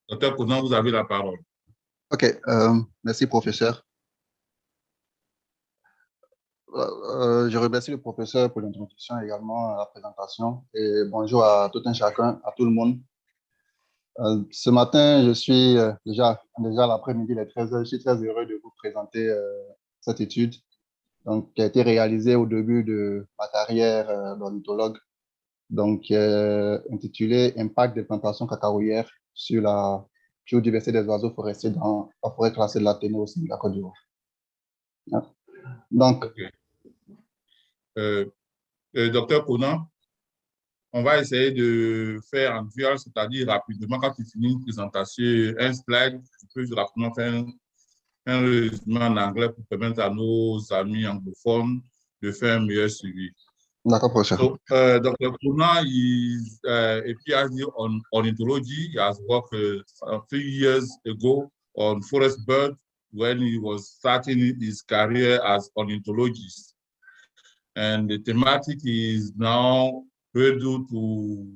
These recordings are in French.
Docteur Conan, vous avez la parole. OK, merci, professeur. Je remercie le professeur pour l'introduction et également la présentation. Et bonjour à tout un chacun, à tout le monde. Ce matin, je suis déjà l'après-midi, les 13 heures, je suis très heureux de vous présenter cette étude qui a été réalisée au début de ma carrière d'ornithologue, intitulée Impact des plantations cacaoyères sur la biodiversité des oiseaux forestiers dans la forêt classée de la Ténéré au sein de la Côte d'Ivoire. Donc, Okay. Docteur Conan, on va essayer de faire en dual, c'est-à-dire rapidement, quand tu finis une présentation, un slide, tu peux rapidement faire un résumé en anglais pour permettre à nos amis anglophones de faire un meilleur suivi. d'accord, professeur. So, Dr. Conan is a PhD on ornithology. He has worked a few years ago on forest birds when he was starting his career as ornithologist. And the thematic is now ready to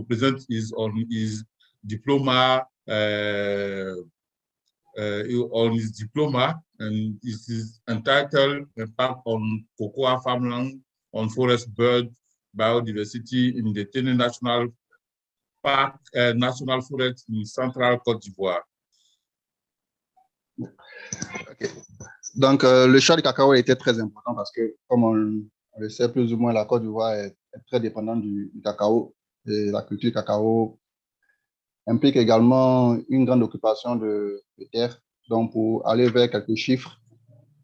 present his diploma on his diploma, and this is entitled Impact on Cocoa Farmland on Forest Bird Biodiversity in the Téné National Park, National Forest in Central Côte d'Ivoire. Okay. Donc, le choix du cacao était très important parce que, comme on le sait plus ou moins, la Côte d'Ivoire est très dépendante du cacao et la culture du cacao implique également une grande occupation de terre. Donc, pour aller vers quelques chiffres,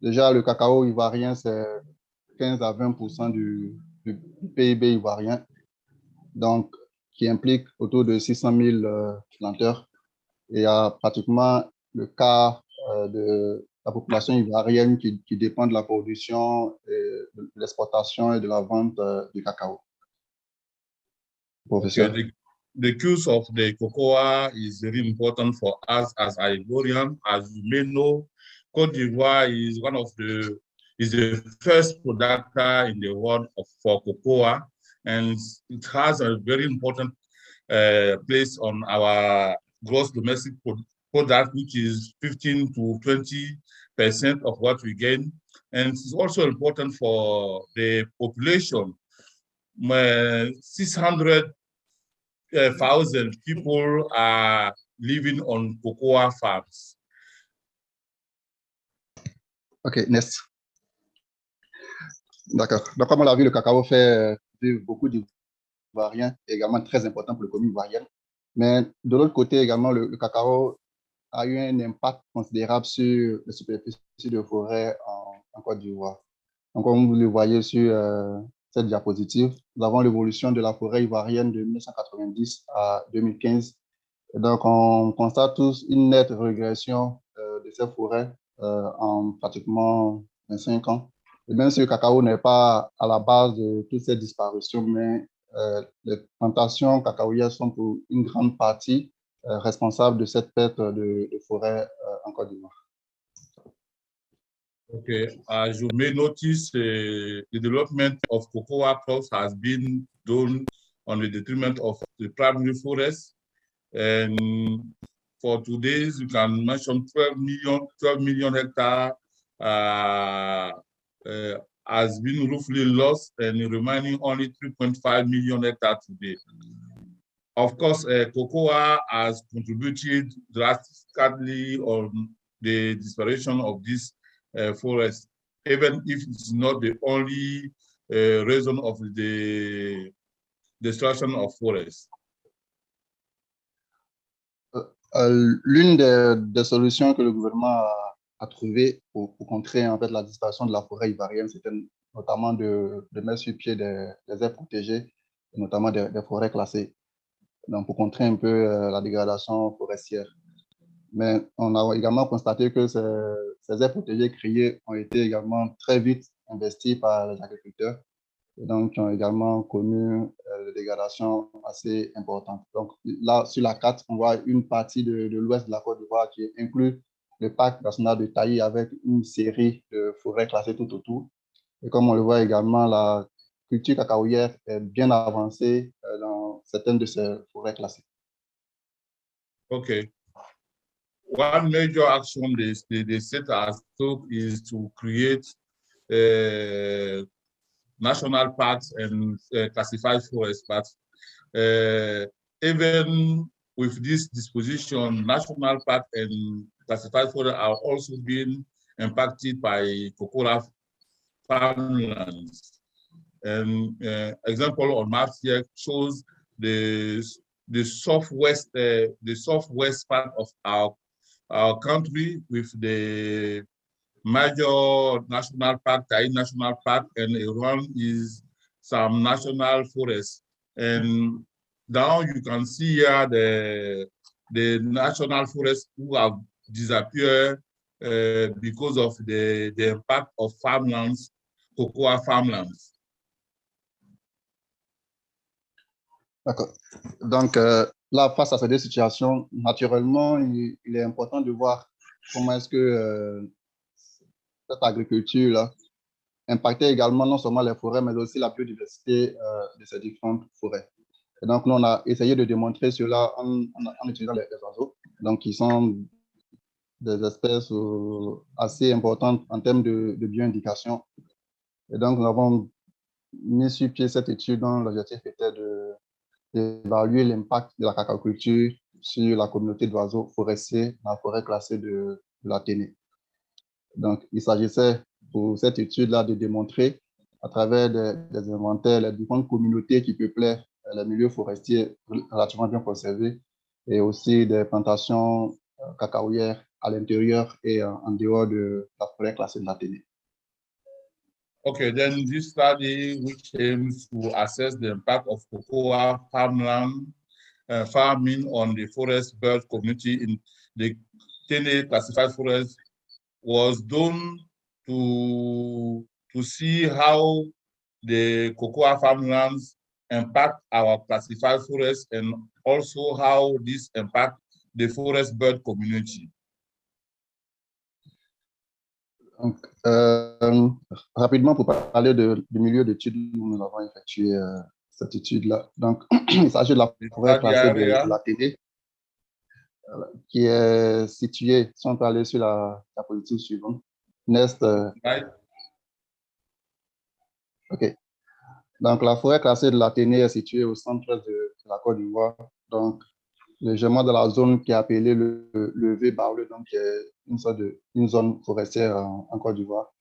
déjà, le cacao ivoirien, c'est 15 à 20% du PIB ivoirien, donc qui implique autour de 600 000 planteurs. Et il y a pratiquement le quart de la population ivoirienne qui dépend de la production, de l'exportation et de la vente du cacao. Professeur. Okay, the use of the cocoa is very important for us as Ivorians. As you may know, Côte d'Ivoire is the first producer in the world for cocoa, and it has a very important place on our gross domestic product, which is 15 to 20% of what we gain. And it's also important for the population. 600,000 people are living on cocoa farms. OK, next. D'accord. Donc, comme on l'a vu, le cacao fait vivre beaucoup d'Ivoiriens, également très important pour l'économie ivoirienne. Mais de l'autre côté également, le cacao a eu un impact considérable sur les superficies de forêt en Côte d'Ivoire. Donc, comme vous le voyez sur cette diapositive, nous avons l'évolution de la forêt ivoirienne de 1990 à 2015. Et donc, on constate tous une nette régression de ces forêts en pratiquement 25 ans. Et même si le cacao n'est pas à la base de toutes ces disparitions, mais les plantations cacaoyères sont pour une grande partie responsables de cette perte de forêt en Côte d'Ivoire. Okay, as you may notice, the development of cocoa crops has been done on the detriment of the primary forest. And for today's, you can mention 12 million hectares has been roughly lost, and remaining only 3.5 million hectares today. Of course, cocoa has contributed drastically on the disappearance of this forest, even if it's not the only reason of the destruction of forests. L'une des solutions que le gouvernement a trouvées pour contrer en fait la disparition de la forêt ivoirienne, c'était notamment de mettre sur pied des aires protégées, et notamment des forêts classées, donc pour contrer un peu la dégradation forestière. Mais on a également constaté que ces aires protégées créées ont été également très vite investies par les agriculteurs, et donc qui ont également connu des dégradations assez importantes. Donc là, sur la carte, on voit une partie de l'ouest de la Côte d'Ivoire qui inclut le parc national de Taï avec une série de forêts classées tout autour. Et comme on le voit également, la culture cacaoyère est bien avancée dans certaines de ces forêts classées. Okay. One major action the state has took is to create national parks and classified forests. But even with this disposition, national park and classified forests are also being impacted by cocoa farmlands. And example on maps here shows the southwest part of our country with the major national park, Tai National Park, and around is some national forests. And down you can see here the national forests who have disappeared because of the impact of farmlands, cocoa farmlands. D'accord. Donc, là, face à ces deux situations, naturellement, il est important de voir comment est-ce que cette agriculture-là impactait également non seulement les forêts, mais aussi la biodiversité de ces différentes forêts. Et donc, nous, on a essayé de démontrer cela en utilisant les oiseaux, donc qui sont des espèces assez importantes en termes de bioindication. Et donc, nous avons mis sur pied cette étude dont l'objectif était d'évaluer l'impact de la cacaoculture sur la communauté d'oiseaux forestiers dans la forêt classée de l'Athénée. Donc, il s'agissait pour cette étude-là de démontrer à travers des inventaires les différentes communautés qui peuplaient les milieux forestiers relativement bien conservés et aussi des plantations cacaoyères à l'intérieur et en dehors de la forêt classée de l'Athénée. Okay, then this study, which aims to assess the impact of cocoa farmland farming on the forest bird community in the Tene classified forest, was done to see how the cocoa farmlands impact our classified forest and also how this impact the forest bird community. Donc, rapidement, pour parler du milieu d'études où nous avons effectué cette étude-là. Donc, il s'agit de la forêt classée de l'Athénée, qui est située, si on peut aller sur la politique suivante, Nest. Right. OK. Donc, la forêt classée de l'Athénée est située au centre de la Côte d'Ivoire, donc légèrement dans la zone qui est appelée le V-Barleux, donc qui est une zone forestière en Côte d'Ivoire.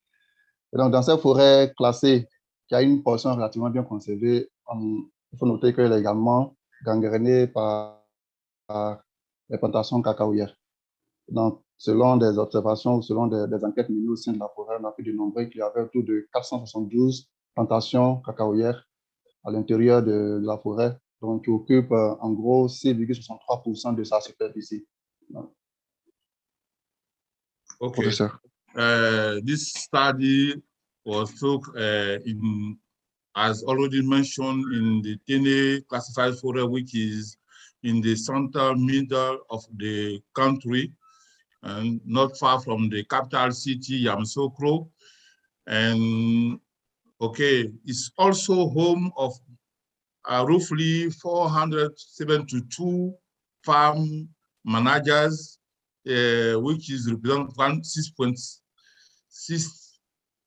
Et donc, dans cette forêt classée, qui a une portion relativement bien conservée, il faut noter qu'elle est également gangrénée par les plantations cacaoyères. Donc, selon des observations, selon des enquêtes menées au sein de la forêt, on a pu dénombrer qu'il y avait autour de 472 plantations cacaoyères à l'intérieur de la forêt, donc qui occupent en gros 6,63% de sa superficie. Okay. Professeur. This study was took as already mentioned, in the Tene classified forest, which is in the central middle of the country and not far from the capital city, Yamoussoukro. And okay, it's also home of roughly 472 farm managers, which is represent 6.6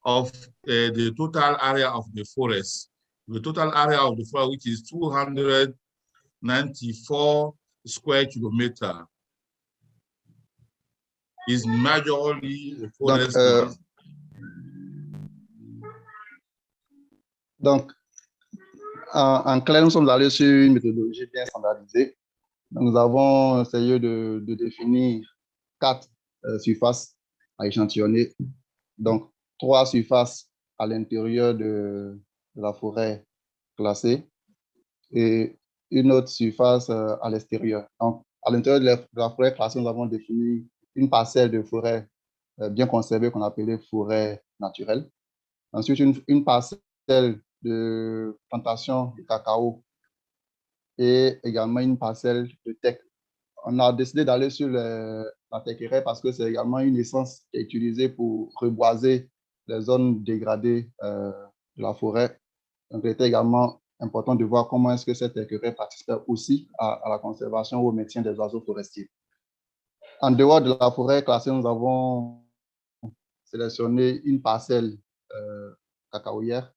of the total area of the forest. The total area of the forest, which is 294 square kilometers, is majorly the forest. Donc, en clair, nous sommes allés sur une méthodologie bien standardisée. Nous avons essayé de définir 4 surfaces à échantillonner. Donc, 3 surfaces à l'intérieur de la forêt classée et une autre surface à l'extérieur. Donc, à l'intérieur de la forêt classée, nous avons défini une parcelle de forêt bien conservée qu'on appelait forêt naturelle. Ensuite, une parcelle de plantation de cacao et également une parcelle de teck. On a décidé d'aller sur la teckéraie parce que c'est également une essence qui est utilisée pour reboiser les zones dégradées de la forêt. Donc, elle était également important de voir comment est-ce que cette écureuil participe aussi à la conservation ou au maintien des oiseaux forestiers. En dehors de la forêt classée, nous avons sélectionné une parcelle cacaoyère.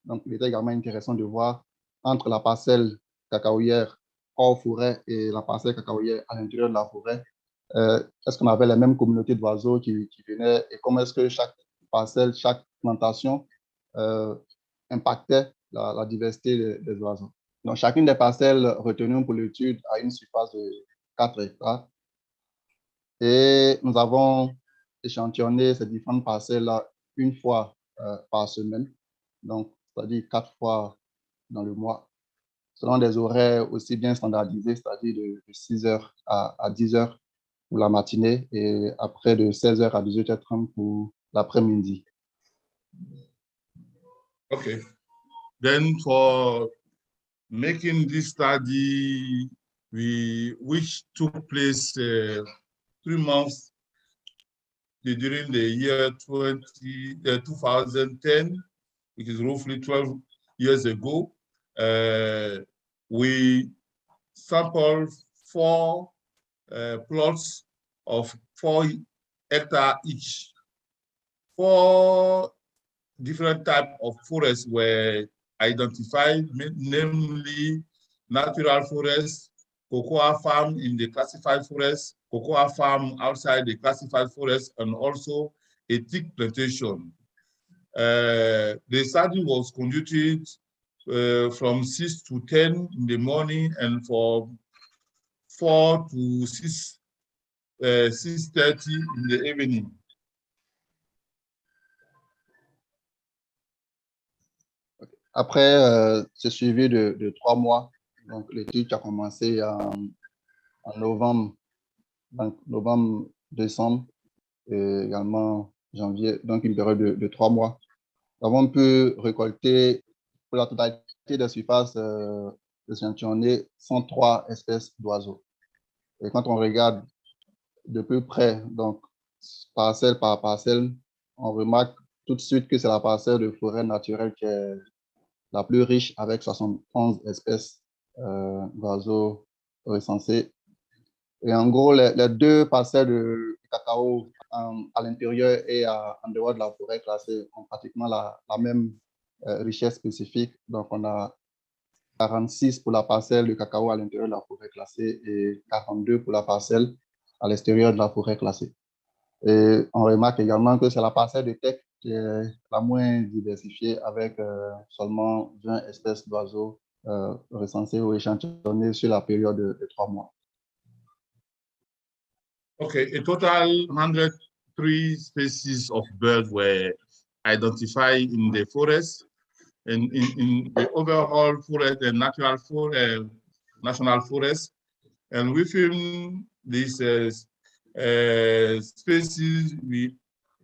Donc, il était également intéressant de voir entre la parcelle cacaoyère hors forêt et la parcelle cacaoyère à l'intérieur de la forêt, est-ce qu'on avait les mêmes communautés d'oiseaux qui venaient et comment est-ce que chaque parcelle, chaque plantation impactait la diversité des oiseaux. Donc, chacune des parcelles retenues pour l'étude a une surface de 4 hectares et nous avons échantillonné ces différentes parcelles-là une fois par semaine, donc c'est-à-dire 4 fois dans le mois, selon des horaires aussi bien standardisés, c'est-à-dire de 6 heures à 10 heures pour la matinée et après de 16 heures à 18h30 pour l'après-midi. Okay. Then for making this study, which took place 3 months during the year 2010, which is roughly 12 years ago, we sampled 4 plots of 4 hectares each. 4 different types of forests were identified, namely natural forests, cocoa farm in the classified forest, cocoa farm outside the classified forest, and also a teak plantation. The study was conducted from 6 to 10 in the morning and from 4 to 6:30 in the evening. Après ce suivi de 3 mois, donc l'étude a commencé en novembre, donc novembre, décembre et également janvier, donc une période de 3 mois. Nous avons pu récolter pour la totalité des surfaces échantillonnées 103 espèces d'oiseaux. Et quand on regarde de plus près, donc parcelle par parcelle, on remarque tout de suite que c'est la parcelle de forêt naturelle qui est la plus riche avec 71 espèces d'oiseaux recensées. Et en gros, les 2 parcelles de cacao à l'intérieur et en dehors de la forêt classée ont pratiquement la même richesse spécifique. Donc, on a 46 pour la parcelle de cacao à l'intérieur de la forêt classée et 42 pour la parcelle à l'extérieur de la forêt classée. Et on remarque également que c'est la parcelle de teck qui est la moins diversifiée avec seulement 20 espèces d'oiseaux recensées ou échantillonnées sur la période de 3 mois. Okay, a total 103 species of birds were identified in the forest and in the overall forest, the national forest. And within these species, we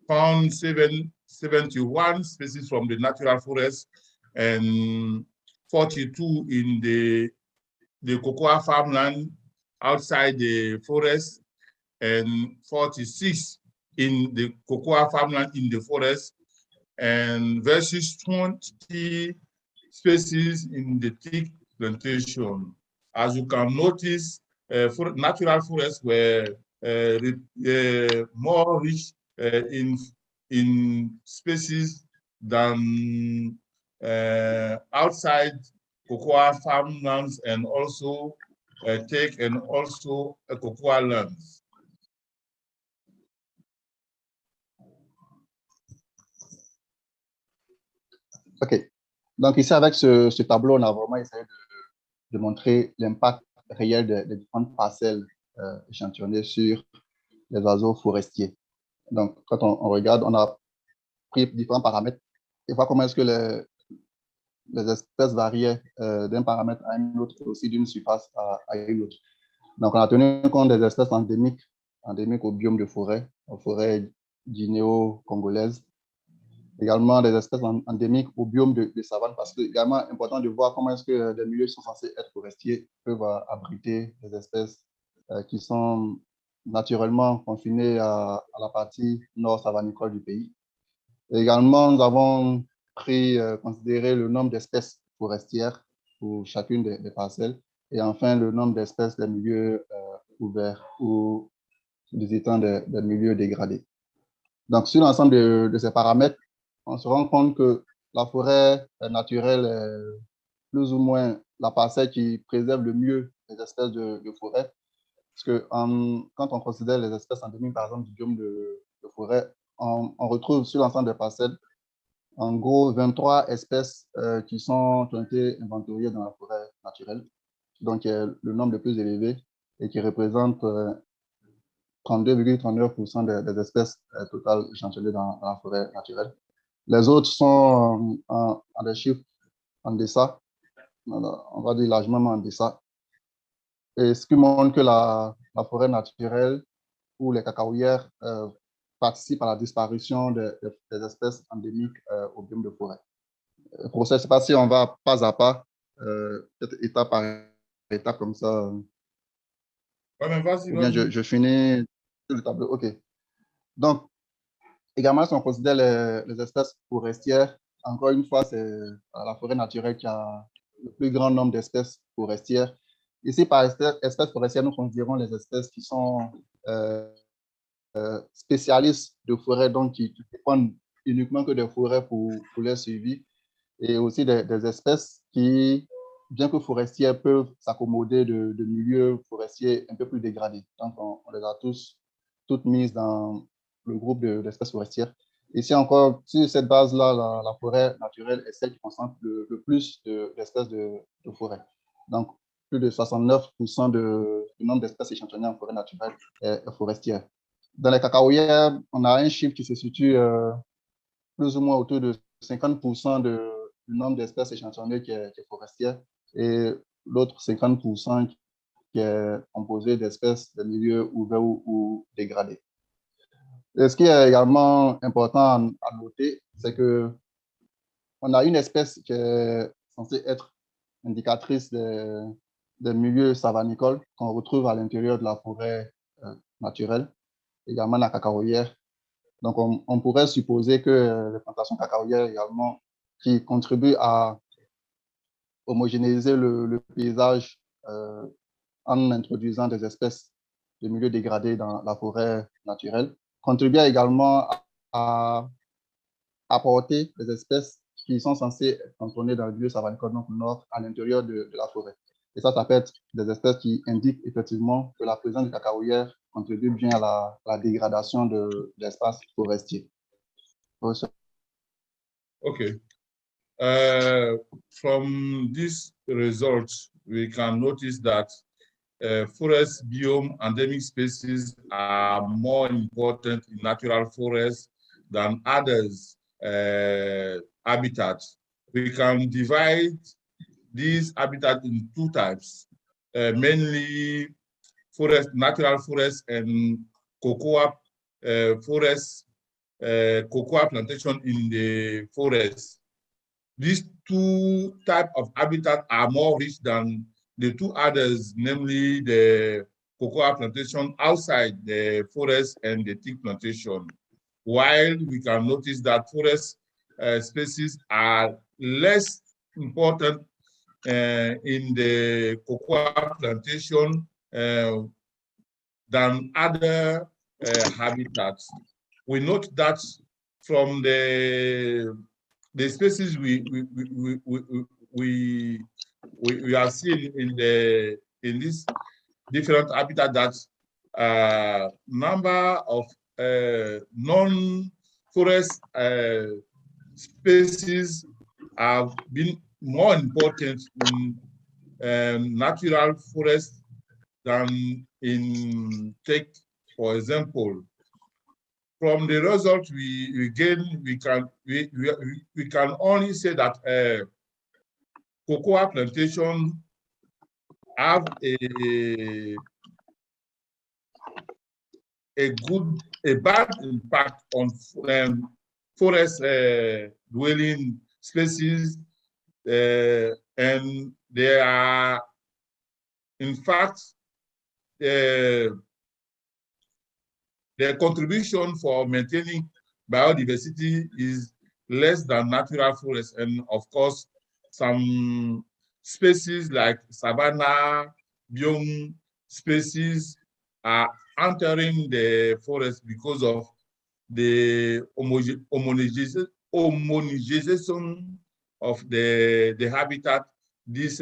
found 71 species from the natural forest and 42 in the cocoa farmland outside the forest, and 46 in the cocoa farmland in the forest, and versus 20 species in the teak plantation. As you can notice, natural forests were more rich in species than outside cocoa farmlands and also teak and also cocoa lands. OK. Donc ici, avec ce tableau, on a vraiment essayé de montrer l'impact réel des différentes parcelles échantillonnées sur les oiseaux forestiers. Donc, quand on regarde, on a pris différents paramètres et voir comment est-ce que les espèces variaient d'un paramètre à un autre et aussi d'une surface à une autre. Donc, on a tenu compte des espèces endémiques au biome de forêt, aux forêts guinéo-congolaises, également des espèces endémiques au biome de savane, parce que c'est également important de voir comment est-ce que des milieux qui sont censés être forestiers peuvent abriter des espèces qui sont naturellement confinées à la partie nord savanicole du pays. Et également, nous avons considéré le nombre d'espèces forestières pour chacune des parcelles. Et enfin, le nombre d'espèces des milieux ouverts ou visitant des milieux dégradés. Donc, sur l'ensemble de ces paramètres, on se rend compte que la forêt naturelle est plus ou moins la parcelle qui préserve le mieux les espèces de forêt. Parce que quand on considère les espèces endémiques, par exemple, du biome de forêt, on retrouve sur l'ensemble des parcelles, en gros, 23 espèces qui ont été inventoriées dans la forêt naturelle. Donc, le nombre le plus élevé et qui représente 32,39% des espèces totales échantillonnées dans la forêt naturelle. Les autres sont en des chiffres en deçà, on va dire largement en deçà. Et ce qui montre que la forêt naturelle ou les cacaoyères participent à la disparition des espèces endémiques au biome de forêt. Pour ça, je ne sais pas si on va pas à pas, peut-être étape par étape comme ça. Ouais, mais vas-y, Ou bien vas-y. je finis le tableau. OK. Donc, également, si on considère les espèces forestières, encore une fois, c'est la forêt naturelle qui a le plus grand nombre d'espèces forestières. Ici, par espèces forestières, nous considérons les espèces qui sont spécialistes de forêt, donc qui dépendent uniquement que des forêts pour leur suivi, et aussi des espèces qui, bien que forestières, peuvent s'accommoder de milieux forestiers un peu plus dégradés. Donc, on les a toutes mises dans le groupe d'espèces forestières. Ici encore, sur cette base-là, la forêt naturelle est celle qui concentre le plus d'espèces de forêt. Donc, plus de 69% du nombre d'espèces échantillonnées en forêt naturelle est forestière. Dans les cacaoyères, on a un chiffre qui se situe plus ou moins autour de 50% du nombre d'espèces échantillonnées qui est forestière et l'autre 50% qui est composé d'espèces de milieux ouverts ou dégradés. Et ce qui est également important à noter, c'est qu'on a une espèce qui est censée être indicatrice des milieux savanicoles qu'on retrouve à l'intérieur de la forêt naturelle, également la cacaoyère. Donc, on pourrait supposer que les plantations cacaoyères également, qui contribuent à homogénéiser le paysage en introduisant des espèces de milieux dégradés dans la forêt naturelle, contribuent également à apporter des espèces qui sont censées être cantonnées dans le milieu savanicole, donc nord, à l'intérieur de la forêt. Et ça peut être des espèces qui indiquent effectivement que la présence de cacaoyères contribue bien à la dégradation de l'espace forestier. Okay. From these results, we can notice that forest biome endemic species are more important in natural forests than others habitats. We can divide these habitats in two types, mainly natural forests and cocoa forests, cocoa plantation in the forest. These two types of habitat are more rich than the two others, namely the cocoa plantation outside the forest and the teak plantation. While we can notice that forest species are less important in the cocoa plantation than other habitats. We note that from the species we are seeing in this different habitat that number of non-forest species have been more important in natural forest than in take, for example. From the results we gain, we can only say that cocoa plantation have a bad impact on forest dwelling species, and they are, in fact, their contribution for maintaining biodiversity is less than natural forests. And of course, some species like savanna, biome species are entering the forest because of the homogenization of the habitat these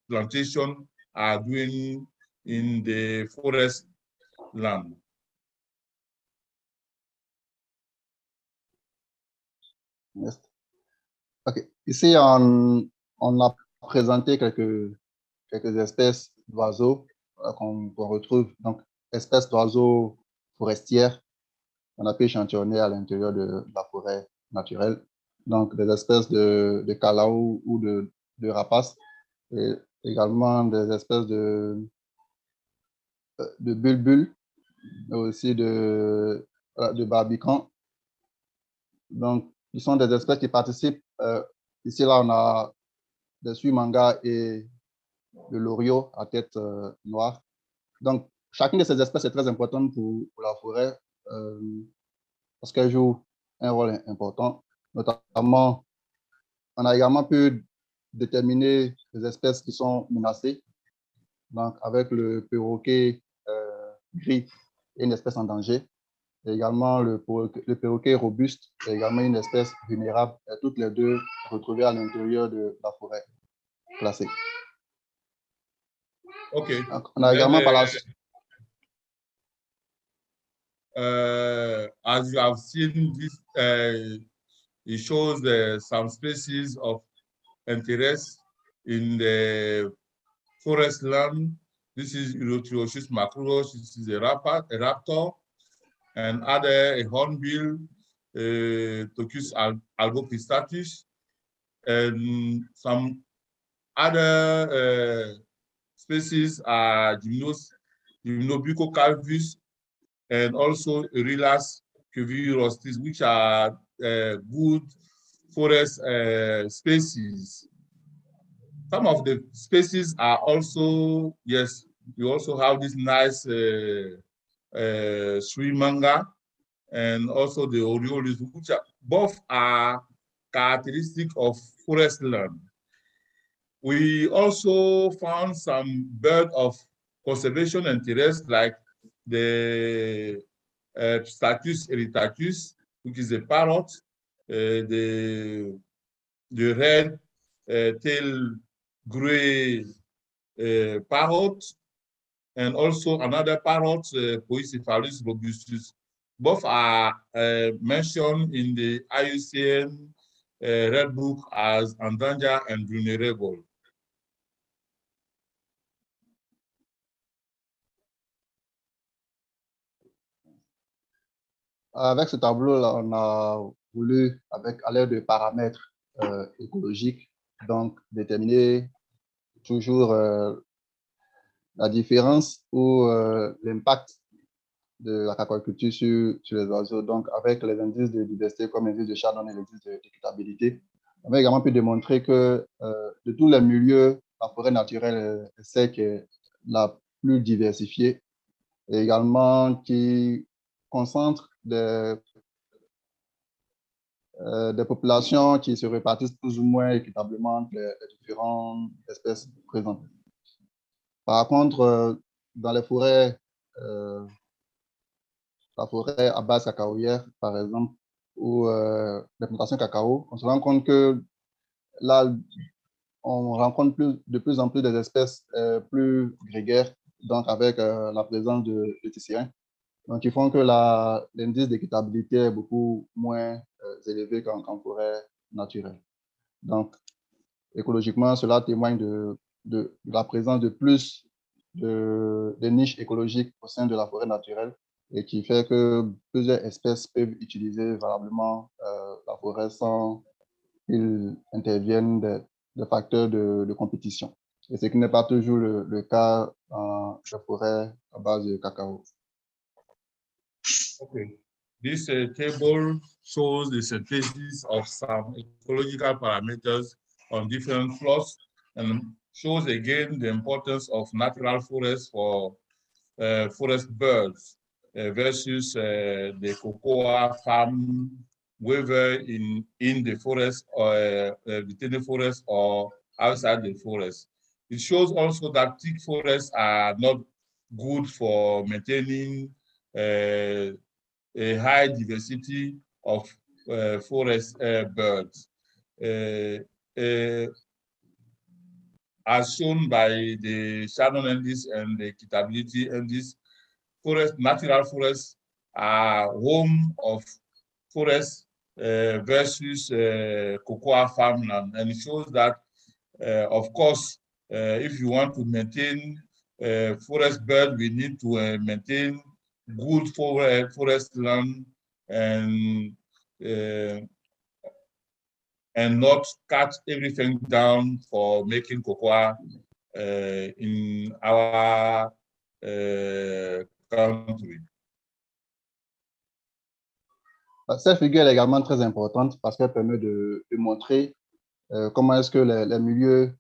plantation are doing in the forest land. Yes. OK. Ici, on a présenté quelques espèces d'oiseaux qu'on retrouve. Donc, espèces d'oiseaux forestières qu'on a pu échantillonner à l'intérieur de la forêt naturelle. Donc, des espèces de calaou ou de rapaces, et également des espèces de bulbules, mais aussi de barbicans. Donc, ils sont des espèces qui participent. Ici, là, on a des suimangas et le loriot à tête noire. Donc, chacune de ces espèces est très importante pour la forêt parce qu'elle joue un rôle important. Notamment, on a également pu déterminer les espèces qui sont menacées. Donc, avec le perroquet gris et une espèce en danger. Et également, le perroquet robuste est également une espèce vulnérable, toutes les deux retrouvées à l'intérieur de la forêt classée. OK. Donc, on a également par la suite. As you have seen, this it shows some species of interest in the forest land. This is Erythrochus macrurus. This is a raptor, and other a hornbill, Tochus algopistatus, and some other species are Gymnobucocalvus and also Eurylas cuvierostis, which are good forest species. Some of the species are also, yes, we also have this nice Suimanga and also the Oriolis, which are, both are characteristic of forest land. We also found some bird of conservation interest, like the Stachys irritatus, which is a parrot, the red tail gray parrot, and also another parrot, Poicephalus robustus. Both are mentioned in the IUCN Red Book as endangered and vulnerable. Avec ce tableau-là, on a voulu, à l'aide de paramètres écologiques, donc déterminer toujours la différence ou l'impact de l'aquaculture sur les oiseaux. Donc, avec les indices de diversité comme l'indice de Shannon et l'indice d'équitabilité, on a également pu démontrer que de tous les milieux, la forêt naturelle est celle qui est la plus diversifiée et également qui concentre des populations qui se répartissent plus ou moins équitablement entre les différentes espèces présentes. Par contre, dans les forêts, la forêt à base cacaoyère, par exemple, ou les plantations cacao, on se rend compte que là, on rencontre de plus en plus des espèces plus grégaires, donc avec la présence de tisséens. Donc, ils font que l'indice d'équitabilité est beaucoup moins élevé qu'en forêt naturelle. Donc, écologiquement, cela témoigne de la présence de plus de niches écologiques au sein de la forêt naturelle et qui fait que plusieurs espèces peuvent utiliser valablement la forêt sans qu'ils interviennent des facteurs de compétition. Et ce qui n'est pas toujours le cas dans les forêts à base de cacao. Okay. This table shows the synthesis of some ecological parameters on different floods and shows again the importance of natural forests for forest birds versus the cocoa farm, whether in the forest or within the forest or outside the forest. It shows also that thick forests are not good for maintaining a high diversity of forest birds. As shown by the Shannon Indices and the Kitability Indices, natural forests are home of forests versus cocoa farmland. And it shows that, of course, if you want to maintain forest bird, we need to maintain good forest land and not cut everything down for making cocoa in our country. Cette figure est également très importante parce qu'elle permet de montrer comment est-ce que les milieux,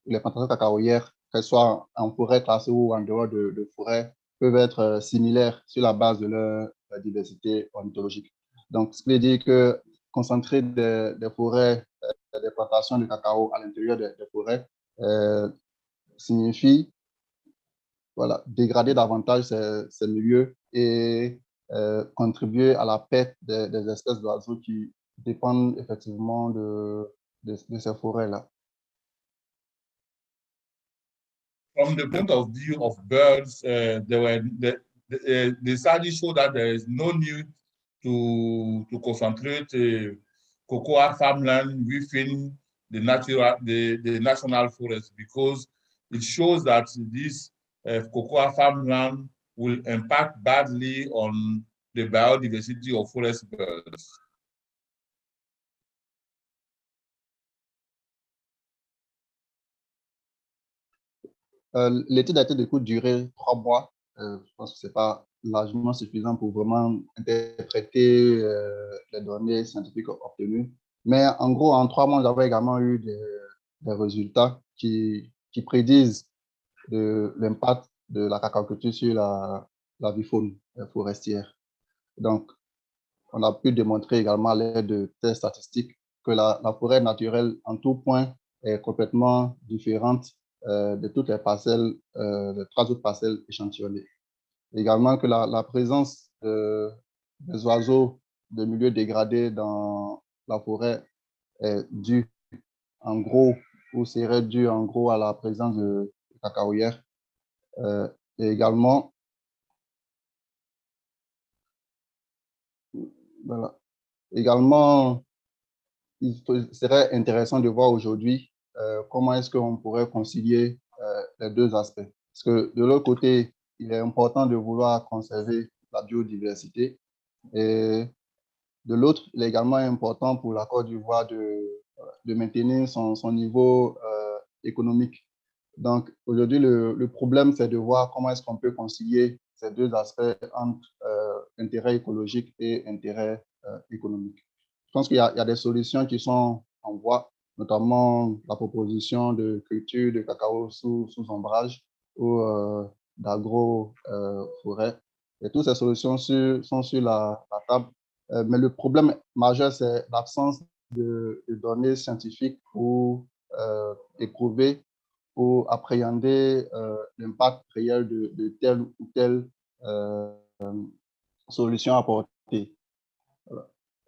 les plantations cacaoyères, qu'elles soient en forêt classée ou en dehors de forêt, peuvent être similaires sur la base de leur diversité ornithologique. Donc, ce qui veut dire que concentrer des forêts, des plantations de cacao à l'intérieur des forêts signifie dégrader davantage ces milieux et contribuer à la perte des espèces d'oiseaux qui dépendent effectivement de ces forêts-là. From the point of view of birds, the study showed that there is no need to concentrate cocoa farmland within the national forest, because it shows that this cocoa farmland will impact badly on the biodiversity of forest birds. L'étude a été de courte durée, 3 mois. Je pense que ce n'est pas largement suffisant pour vraiment interpréter les données scientifiques obtenues. Mais en gros, en 3 mois, nous avons également eu des résultats qui prédisent l'impact de la cacaoculture sur la vie faune forestière. Donc, on a pu démontrer également à l'aide de tests statistiques que la forêt naturelle en tout point est complètement différente de toutes les parcelles, les 3 autres parcelles échantillonnées. Également que la présence des oiseaux de milieux dégradés dans la forêt est due en gros, ou serait due en gros à la présence de cacaoyères. Et également, voilà. Également, il serait intéressant de voir aujourd'hui comment est-ce qu'on pourrait concilier les 2 aspects. Parce que de l'autre côté, il est important de vouloir conserver la biodiversité. Et de l'autre, il est également important pour la Côte d'Ivoire de maintenir son niveau économique. Donc, aujourd'hui, le problème, c'est de voir comment est-ce qu'on peut concilier ces 2 aspects entre intérêt écologique et intérêt économique. Je pense qu'il y a des solutions qui sont en voie, notamment la proposition de culture de cacao sous ombrage ou d'agro-forêt. Et toutes ces solutions sont sur la table. Mais le problème majeur, c'est l'absence de données scientifiques pour éprouver, pour appréhender l'impact réel de telle ou telle solution apportée.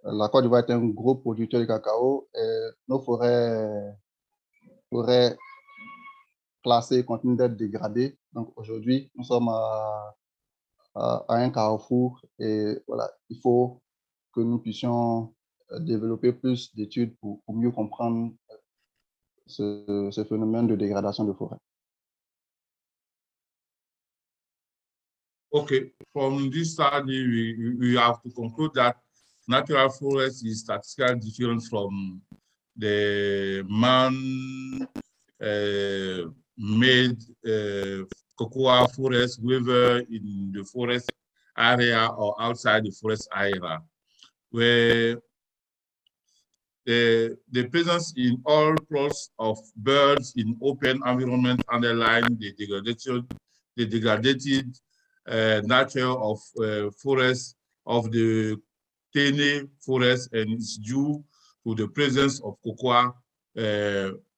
La Côte d'Ivoire est un gros producteur de cacao et nos forêts classées continuent d'être dégradées. Donc aujourd'hui, nous sommes à un carrefour et voilà, il faut que nous puissions développer plus d'études pour mieux comprendre ce phénomène de dégradation de forêt. Okay, from this study, we have to conclude that natural forest is statistically different from the man-made cocoa forest, whether in the forest area or outside the forest area, where the presence in all plots of birds in open environment underline the degradated nature of forests of the Tene forest, and it's due to the presence of cocoa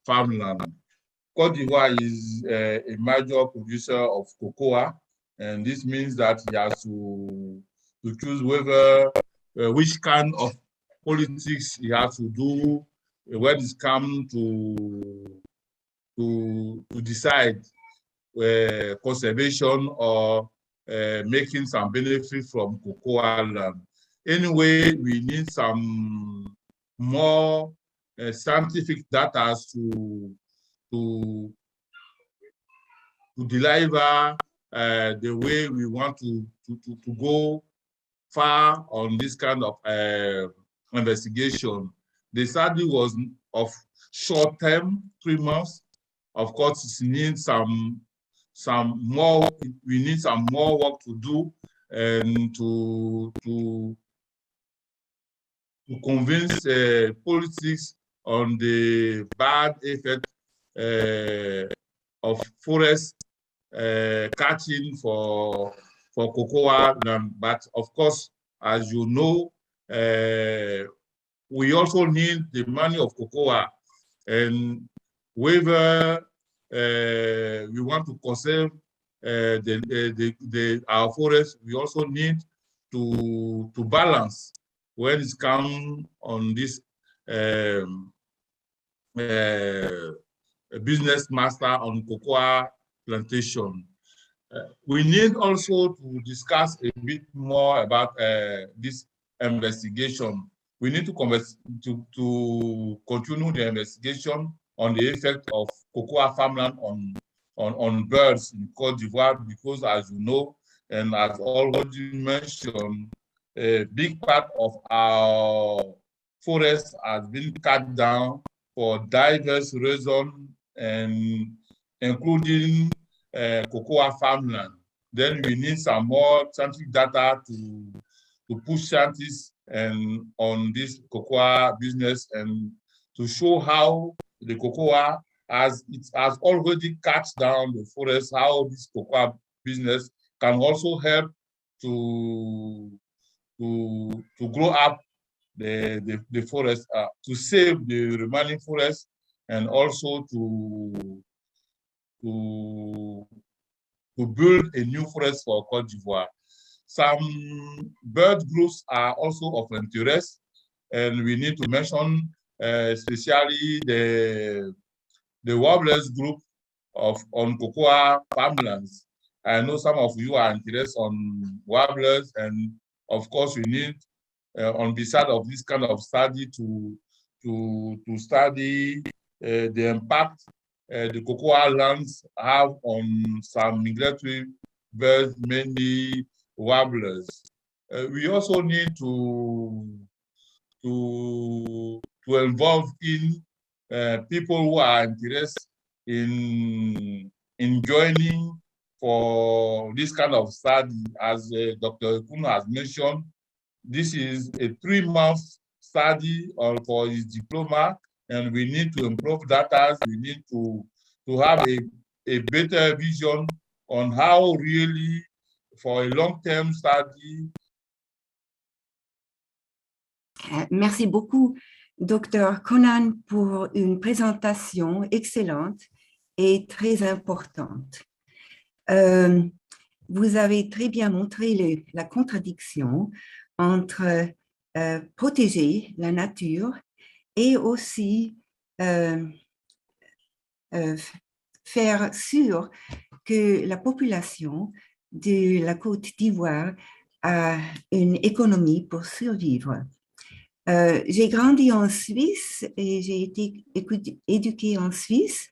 farmland. Côte d'Ivoire is a major producer of cocoa, and this means that he has to choose whether which kind of politics he has to do when it's come to decide conservation or making some benefit from cocoa land. Anyway, we need some more scientific data to deliver the way we want to go far on this kind of investigation. The study was of short term, 3 months. Of course, it needs some more. We need some more work to do and to convince politics on the bad effect of forest catching for cocoa. But of course, as you know, we also need the money of cocoa, and whether we want to conserve our forest, we also need to balance when it's come on this business master on cocoa plantation. We need also to discuss a bit more about this investigation. We need to continue the investigation on the effect of cocoa farmland on birds in Côte d'Ivoire, because as you know, and as already mentioned, a big part of our forest has been cut down for diverse reasons, and including cocoa farmland. Then we need some more scientific data to push scientists and on this cocoa business, and to show how the cocoa, as it has already cut down the forest, how this cocoa business can also help to grow up the forest, to save the remaining forest, and also to build a new forest for Côte d'Ivoire. Some bird groups are also of interest, and we need to mention especially the warblers group on cocoa farmlands. I know some of you are interested on warblers, and of course we need on the side of this kind of study to study the impact the cocoa lands have on some migratory birds, mainly warblers. We also need to involve in people who are interested in joining for this kind of study. As Dr. Kuno has mentioned, this is a 3-month study for his diploma, and we need to improve data. We need to have a better vision on how really, for a long-term study. Merci beaucoup, Dr. Conan, pour une présentation excellente et très importante. Vous avez très bien montré la contradiction entre protéger la nature et aussi faire sûr que la population de la Côte d'Ivoire a une économie pour survivre. J'ai grandi en Suisse et j'ai été éduquée en Suisse.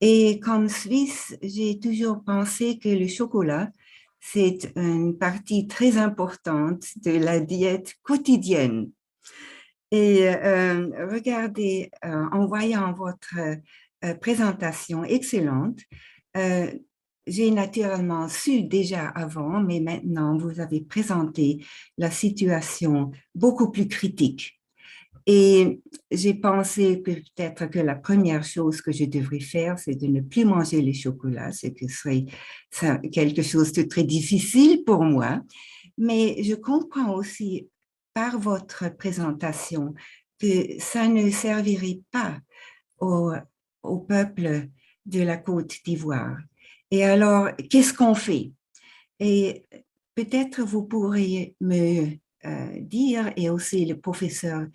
Et comme Suisse, j'ai toujours pensé que le chocolat, c'est une partie très importante de la diète quotidienne. Et regardez, en voyant votre présentation excellente, j'ai naturellement su déjà avant, mais maintenant vous avez présenté la situation beaucoup plus critique. Et j'ai pensé peut-être que la première chose que je devrais faire, c'est de ne plus manger le chocolat, ce qui serait quelque chose de très difficile pour moi. Mais je comprends aussi par votre présentation que ça ne servirait pas au peuple de la Côte d'Ivoire. Et alors, qu'est-ce qu'on fait? Et peut-être vous pourriez me dire, et aussi le professeur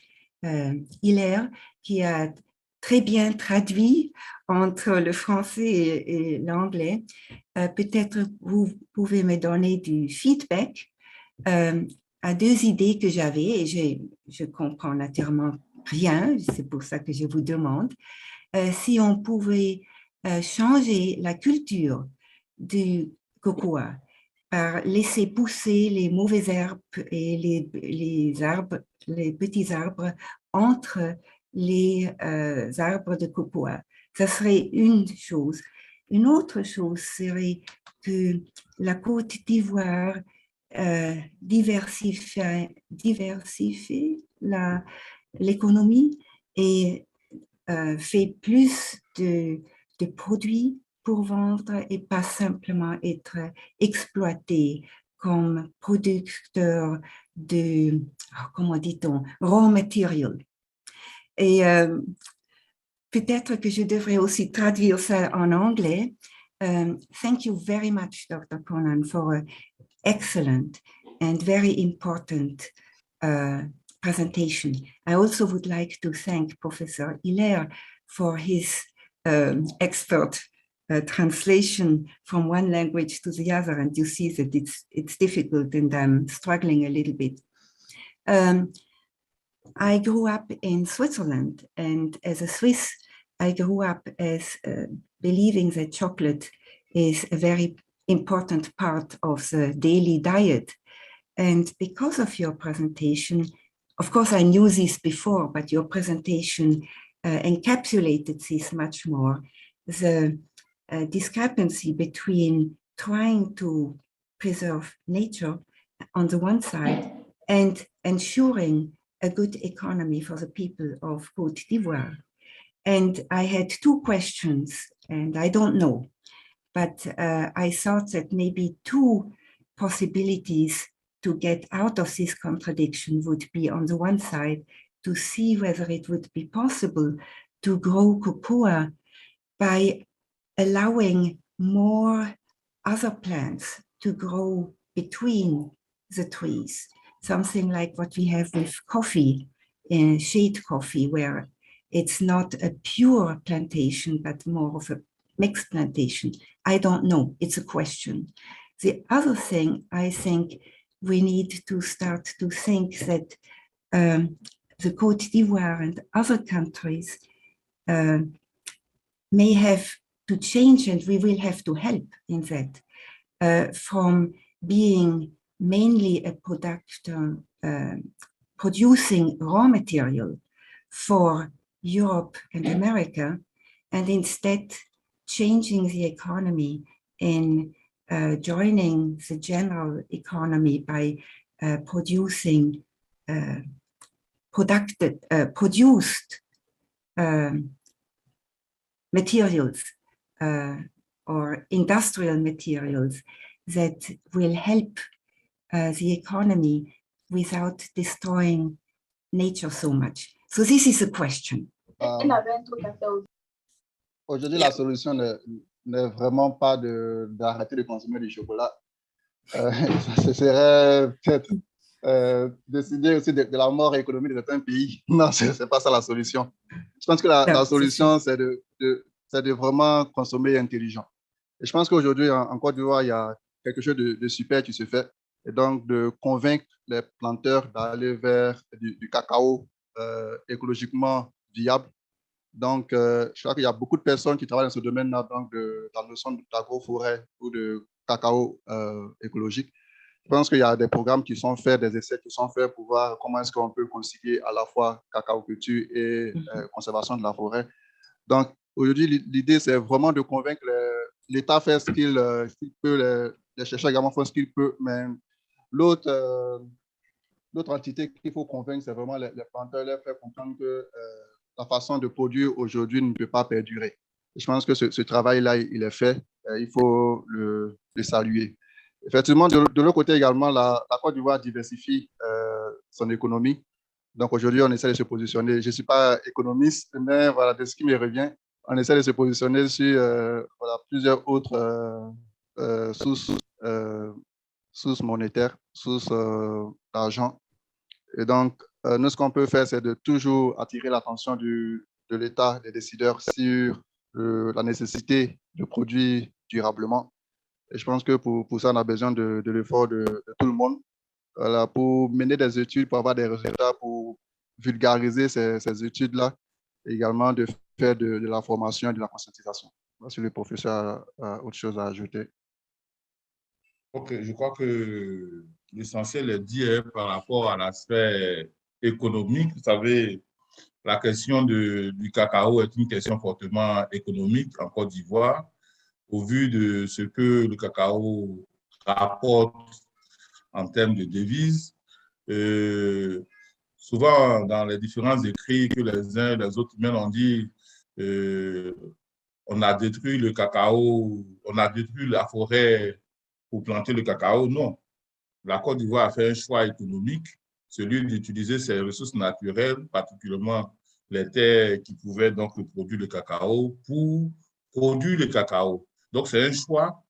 Hilaire, qui a très bien traduit entre le français et l'anglais, peut-être vous pouvez me donner du feedback à deux idées que j'avais, et je comprends naturellement rien, c'est pour ça que je vous demande, si on pouvait changer la culture du cocoa par laisser pousser les mauvaises herbes et les petits arbres entre les arbres de cocoa. Ça serait une chose. Une autre chose serait que la Côte d'Ivoire diversifie l'économie et fait plus de produits pour vendre et pas simplement être exploité comme producteur de, comment dit-on, raw material. Et peut-être que je devrais aussi traduire ça en anglais. Thank you very much, Dr. Conan, for an excellent and very important presentation. I also would like to thank Professor Hilaire for his expert translation from one language to the other, and you see that it's difficult and I'm struggling a little bit. I grew up in Switzerland, and as a Swiss, I grew up as believing that chocolate is a very important part of the daily diet. And because of your presentation, of course, I knew this before, but your presentation encapsulated this much more. The discrepancy between trying to preserve nature on the one side and ensuring a good economy for the people of Côte d'Ivoire. And I had two questions, and I don't know, but I thought that maybe two possibilities to get out of this contradiction would be, on the one side, to see whether it would be possible to grow cocoa by allowing more other plants to grow between the trees, something like what we have with coffee, shade coffee, where it's not a pure plantation, but more of a mixed plantation. I don't know, it's a question. The other thing, I think we need to start to think that the Côte d'Ivoire and other countries may have to change, and we will have to help in that, from being mainly a producer, producing raw material for Europe and America, and instead changing the economy in joining the general economy by producing produced materials or industrial materials that will help the economy without destroying nature so much. So this is a question. Aujourd'hui, la solution n'est vraiment pas d'arrêter de consommer du chocolat. Ce serait peut-être décider aussi de la mort économique de certains pays. Non, ce n'est pas ça la solution. Je pense que la solution, c'est de vraiment consommer intelligent. Et je pense qu'aujourd'hui, en Côte d'Ivoire, il y a quelque chose de super qui se fait. Et donc, de convaincre les planteurs d'aller vers du cacao écologiquement viable. Donc, je crois qu'il y a beaucoup de personnes qui travaillent dans ce domaine-là, donc dans le notion d'agroforêt ou de cacao écologique. Je pense qu'il y a des programmes qui sont faits, des essais qui sont faits pour voir comment est-ce qu'on peut concilier à la fois cacao-culture et conservation de la forêt. Donc, aujourd'hui, l'idée, c'est vraiment de convaincre l'État faire ce qu'il peut, les chercheurs également font ce qu'ils peuvent, mais l'autre entité qu'il faut convaincre, c'est vraiment les planteurs, leur faire comprendre que la façon de produire aujourd'hui ne peut pas perdurer. Et je pense que ce travail-là, il est fait. Il faut le saluer. Effectivement, de l'autre côté également, la Côte d'Ivoire diversifie son économie. Donc aujourd'hui, on essaie de se positionner. Je ne suis pas économiste, mais voilà, de ce qui me revient, on essaie de se positionner sur voilà, plusieurs autres sources, sources monétaires, sources d'argent. Et donc, nous, ce qu'on peut faire, c'est de toujours attirer l'attention de l'État, des décideurs sur la nécessité de produire durablement. Et je pense que pour ça, on a besoin de l'effort de tout le monde, voilà, pour mener des études, pour avoir des résultats, pour vulgariser ces études-là, et également de faire de la formation et de la conscientisation. Si le professeur a autre chose à ajouter. Ok, je crois que l'essentiel est dit par rapport à l'aspect économique. Vous savez, la question du cacao est une question fortement économique en Côte d'Ivoire, au vu de ce que le cacao rapporte en termes de devises. Souvent, dans les différents écrits que les uns et les autres mènent, on dit on a détruit le cacao, on a détruit la forêt pour planter le cacao. Non. La Côte d'Ivoire a fait un choix économique, celui d'utiliser ses ressources naturelles, particulièrement les terres qui pouvaient donc produire le cacao, pour produire le cacao. Donc, c'est un choix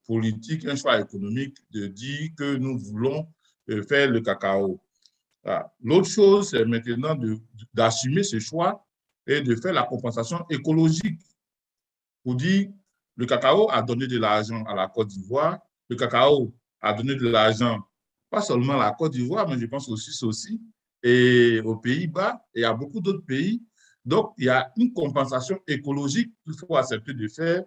politique, un choix économique de dire que nous voulons faire le cacao. L'autre chose, c'est maintenant d'assumer ce choix et de faire la compensation écologique pour dire le cacao a donné de l'argent à la Côte d'Ivoire, le cacao a donné de l'argent pas seulement à la Côte d'Ivoire, mais je pense aussi et aux Pays-Bas et à beaucoup d'autres pays. Donc, il y a une compensation écologique qu'il faut accepter de faire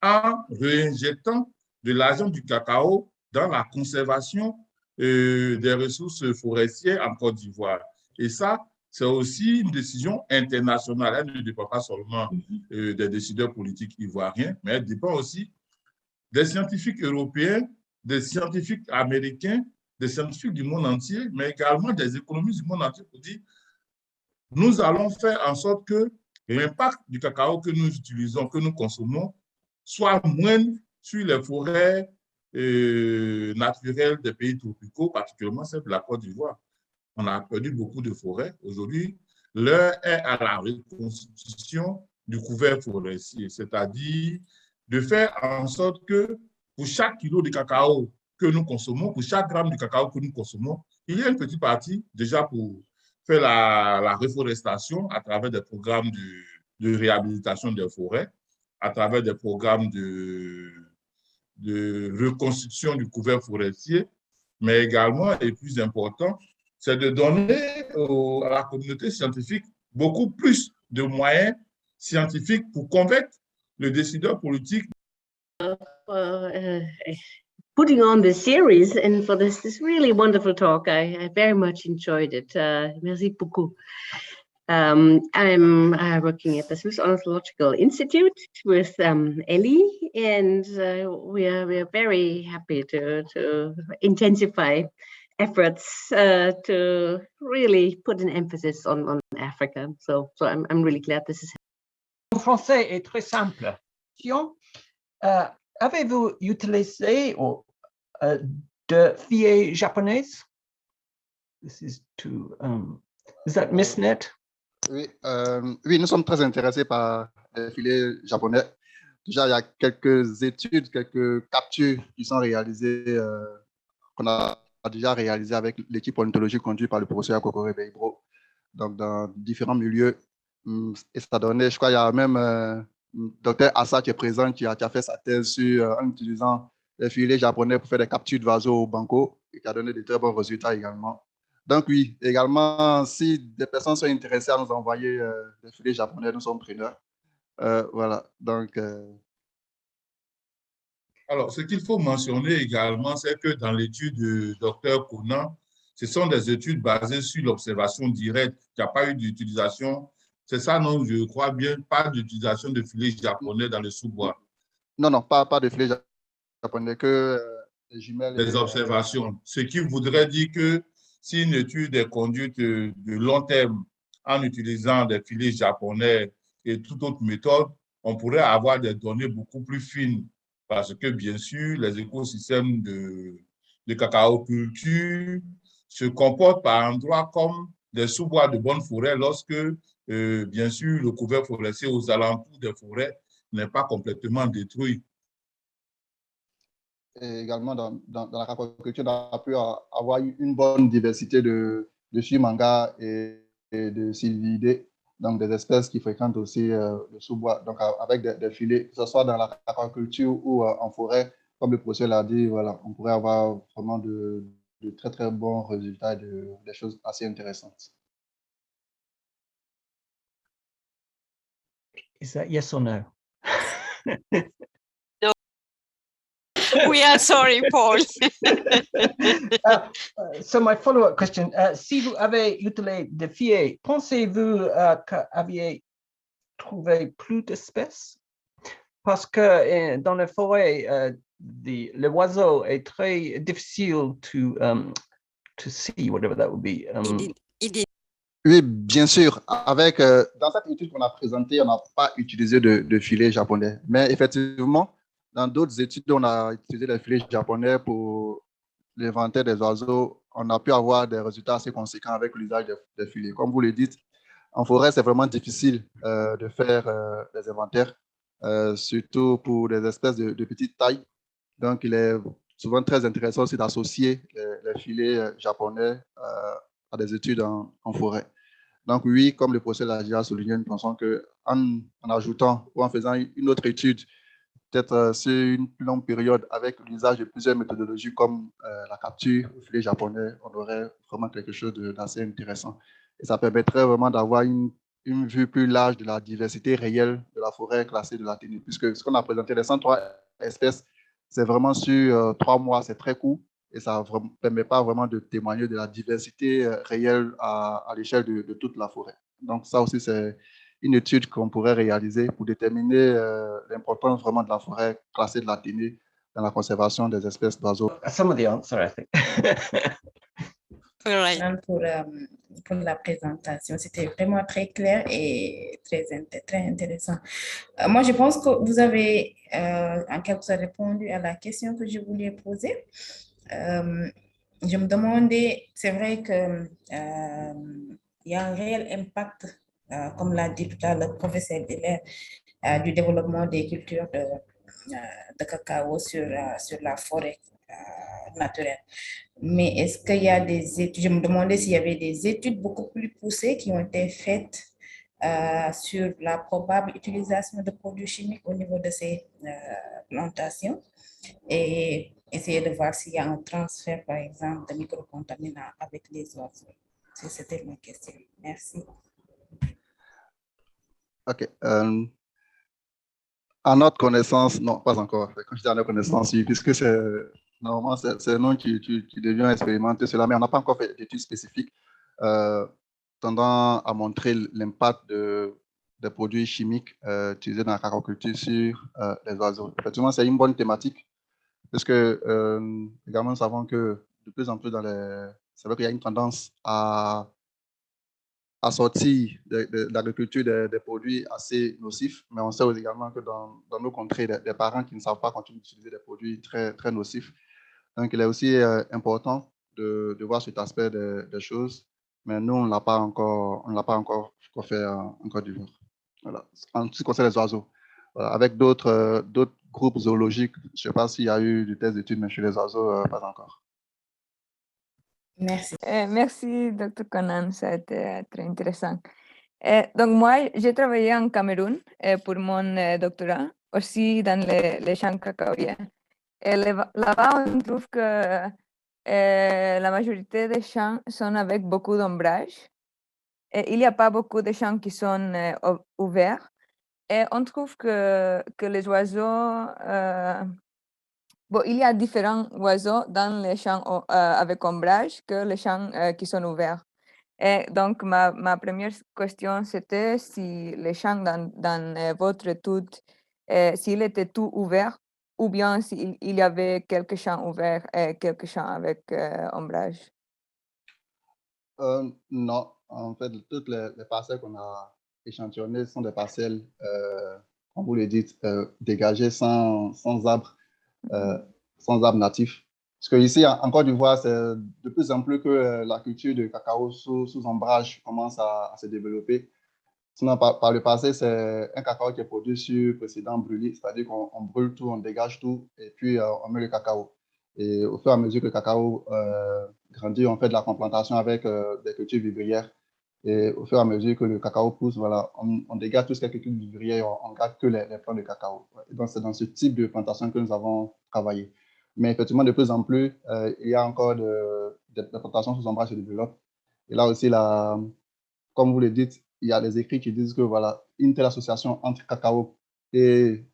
en réinjectant de l'argent du cacao dans la conservation des ressources forestières en Côte d'Ivoire. Et ça, c'est aussi une décision internationale. Elle ne dépend pas seulement des décideurs politiques ivoiriens, mais elle dépend aussi des scientifiques européens, des scientifiques américains, des scientifiques du monde entier, mais également des économistes du monde entier pour dire nous allons faire en sorte que l'impact du cacao que nous utilisons, que nous consommons, soit moindre sur les forêts naturelles des pays tropicaux, particulièrement celle de la Côte d'Ivoire. On a perdu beaucoup de forêts. Aujourd'hui, l'heure est à la reconstitution du couvert forestier, c'est-à-dire de faire en sorte que pour chaque kilo de cacao que nous consommons, pour chaque gramme de cacao que nous consommons, il y a une petite partie déjà pour faire la reforestation à travers des programmes de réhabilitation des forêts, à travers des programmes de reconstruction du couvert forestier, mais également, et plus important, c'est de donner à la communauté scientifique beaucoup plus de moyens scientifiques pour convaincre le décideur politique. Putting on this series and for this really wonderful talk. I very much enjoyed it. Merci beaucoup. I'm working at the Swiss Ornithological Institute with Ellie, and we are very happy to intensify efforts to really put an emphasis on Africa. So I'm really glad this is happening. En français est très simple. Avez-vous utilisé de filets japonaises? This is to is that Miss Net? Oui, oui, nous sommes très intéressés par les filets japonais. Déjà, il y a quelques études, quelques captures qui sont réalisées, qu'on a déjà réalisées avec l'équipe ornithologique conduite par le professeur Kokore Beibro, donc dans différents milieux. Et ça donnait, je crois, il y a même Dr Assa qui est présent, qui a fait sa thèse en utilisant les filets japonais pour faire des captures d'oiseaux au banco, et qui a donné de très bons résultats également. Donc oui, également, si des personnes sont intéressées à nous envoyer des filets japonais, nous sommes preneurs. Voilà, donc... Alors, ce qu'il faut mentionner également, c'est que dans l'étude du docteur Conan, ce sont des études basées sur l'observation directe. Il n'y a pas eu d'utilisation. C'est ça, non, je crois bien, pas d'utilisation de filets japonais dans le sous-bois. Non, non, pas de filets japonais, que les jumelles. Des observations. Ce qui voudrait dire que si une étude est conduite de long terme en utilisant des filets japonais et toute autre méthode, on pourrait avoir des données beaucoup plus fines. Parce que, bien sûr, les écosystèmes de cacao-culture se comportent par endroits comme des sous-bois de bonne forêt lorsque bien sûr, le couvert forestier aux alentours des forêts n'est pas complètement détruit. Et également, dans l'aquaculture, on a pu avoir une bonne diversité de manga et de sylvidés, donc des espèces qui fréquentent aussi le sous-bois, donc avec des filets, que ce soit dans l'aquaculture ou en forêt, comme le professeur l'a dit, voilà, on pourrait avoir vraiment de très, très bons résultats, des choses assez intéressantes. Is that yes or no? We are sorry, Paul. So my follow-up question, si vous avez utilisé des filets, pensez-vous que aviez trouvé plus d'espèces? Parce que dans la forêt, le oiseau est très difficile to see, whatever that would be. Oui, bien sûr. Dans cette étude qu'on a présentée, on n'a pas utilisé de filets japonais. Mais effectivement, dans d'autres études, on a utilisé des filets japonais pour l'inventaire des oiseaux. On a pu avoir des résultats assez conséquents avec l'usage des filets. Comme vous le dites, en forêt, c'est vraiment difficile de faire des inventaires, surtout pour des espèces de petite taille. Donc, il est souvent très intéressant aussi d'associer les filets japonais à des études en forêt. Donc oui, comme le professeur l'a déjà souligné, nous pensons qu'en ajoutant ou en faisant une autre étude, peut-être sur une plus longue période, avec l'usage de plusieurs méthodologies comme la capture au filet japonais, on aurait vraiment quelque chose d'assez intéressant. Et ça permettrait vraiment d'avoir une vue plus large de la diversité réelle de la forêt classée de l'Athénée, puisque ce qu'on a présenté, les 103 espèces, c'est vraiment sur 3 mois, c'est très court. Et ça ne permet pas vraiment de témoigner de la diversité réelle à l'échelle de toute la forêt. Donc ça aussi, c'est une étude qu'on pourrait réaliser pour déterminer l'importance vraiment de la forêt classée de l'Athénée dans la conservation des espèces d'oiseaux. Some of the answer, I think. Right. Pour la présentation. C'était vraiment très clair et très intéressant. Moi, je pense que vous avez en quelque sorte répondu à la question que je voulais poser. Je me demandais, c'est vrai que il y a un réel impact, comme l'a dit tout à l'heure le professeur Belair, du développement des cultures de cacao sur la forêt naturelle. Mais est-ce qu'il y a des études, je me demandais s'il y avait des études beaucoup plus poussées qui ont été faites sur la probable utilisation de produits chimiques au niveau de ces plantations et essayer de voir s'il y a un transfert, par exemple, de microcontaminants avec les oiseaux. C'était ma question. Merci. OK. À notre connaissance, non, pas encore. Quand je dis à notre connaissance, oui, puisque normalement, c'est nous qui devions expérimenter cela, mais on n'a pas encore fait d'études spécifiques tendant à montrer l'impact des produits chimiques utilisés dans la aquaculture sur les oiseaux. Effectivement, c'est une bonne thématique, parce que également, nous savons que de plus en plus c'est vrai qu'il y a une tendance à sortir de l'agriculture des produits assez nocifs, mais on sait également que dans nos contrées, des parents qui ne savent pas continuer d'utiliser des produits très, très nocifs. Donc, il est aussi important de voir cet aspect des choses, mais nous, on ne l'a pas encore fait en Côte d'Ivoire. Voilà. En ce qui concerne les oiseaux. Voilà. Avec d'autres groupes zoologiques, je ne sais pas s'il y a eu des tests d'études, mais chez les oiseaux, pas encore. Merci. Merci, Dr. Conan, ça a été très intéressant. Donc, moi, j'ai travaillé en Cameroun pour mon doctorat, aussi dans les champs cacaoyers. Et là-bas, on trouve que la majorité des champs sont avec beaucoup d'ombrage. Et il n'y a pas beaucoup de champs qui sont ouverts. Et on trouve que les oiseaux... Bon, il y a différents oiseaux dans les champs avec ombrage que les champs qui sont ouverts. Et donc, ma première question, c'était si les champs dans votre étude, s'il était tout ouvert ou bien s'il y avait quelques champs ouverts et quelques champs avec ombrage. Non, en fait, toutes les parcelles qu'on a échantillonnées sont des parcelles, comme vous le dites, dégagées sans arbres. Sans arbres natifs. Parce qu'ici, en Côte d'Ivoire, c'est de plus en plus que la culture de cacao sous ombrage commence à se développer. Sinon, par le passé, c'est un cacao qui est produit sur précédent brûlis, c'est-à-dire qu'on brûle tout, on dégage tout, et puis on met le cacao. Et au fur et à mesure que le cacao grandit, on fait de la complantation avec des cultures vivrières. Et au fur et à mesure que le cacao pousse, voilà, on dégage tout ce qui est culture vivrière, on garde que les plants de cacao. Et donc, c'est dans ce type de plantation que nous avons travaillé. Mais effectivement, de plus en plus, il y a encore des plantations sous ombrage qui se développent. Et là aussi, comme vous le dites, il y a des écrits qui disent que voilà, une telle association entre cacao et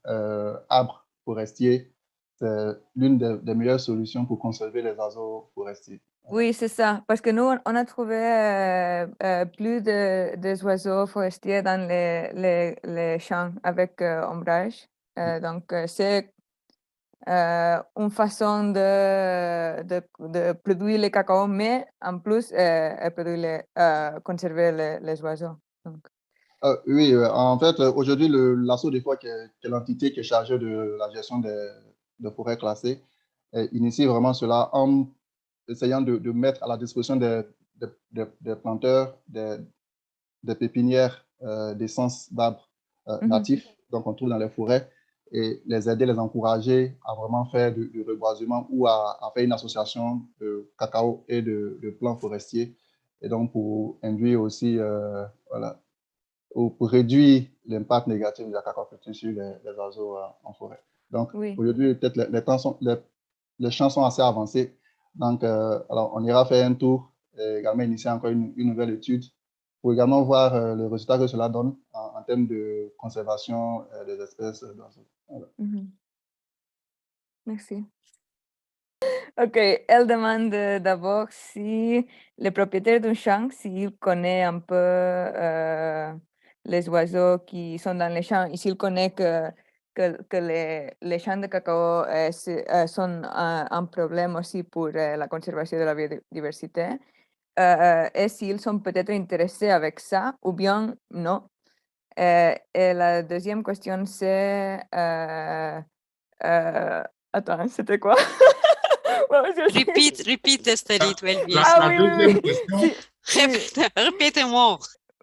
arbres forestiers, c'est l'une des meilleures solutions pour conserver les oiseaux forestiers. Oui, c'est ça, parce que nous, on a trouvé plus des oiseaux forestiers dans les champs avec ombrage. Donc, c'est une façon de produire le cacao, mais en plus, conserver les oiseaux. Donc. Oui, en fait, aujourd'hui, l'ASSO, des fois, qui est l'entité qui est chargée de la gestion des forêts classées, initie vraiment cela en essayant de mettre à la disposition des planteurs, des pépinières d'essence d'arbres natifs, donc on trouve dans les forêts, et les aider, les encourager à vraiment faire du reboisement ou à faire une association de cacao et de plants forestiers, et donc pour induire aussi, voilà, ou pour réduire l'impact négatif de la cacaoculture sur les oiseaux en forêt. Donc, Oui. aujourd'hui, peut-être les champs sont assez avancés. Donc, alors, on ira faire un tour et également initier encore une nouvelle étude pour également voir le résultat que cela donne en termes de conservation des espèces d'oiseaux. Voilà. Merci. Ok, elle demande d'abord si le propriétaire d'un champ, s'il connaît un peu les oiseaux qui sont dans les champs et s'il connaît que les champs de cacao sont un problème aussi pour la conservation de la biodiversité, et s'ils sont peut-être intéressés avec ça ou bien non. Et la deuxième question, c'est... attends, c'était quoi? Repeat, Esther, it will be. La deuxième question. Répétez-moi.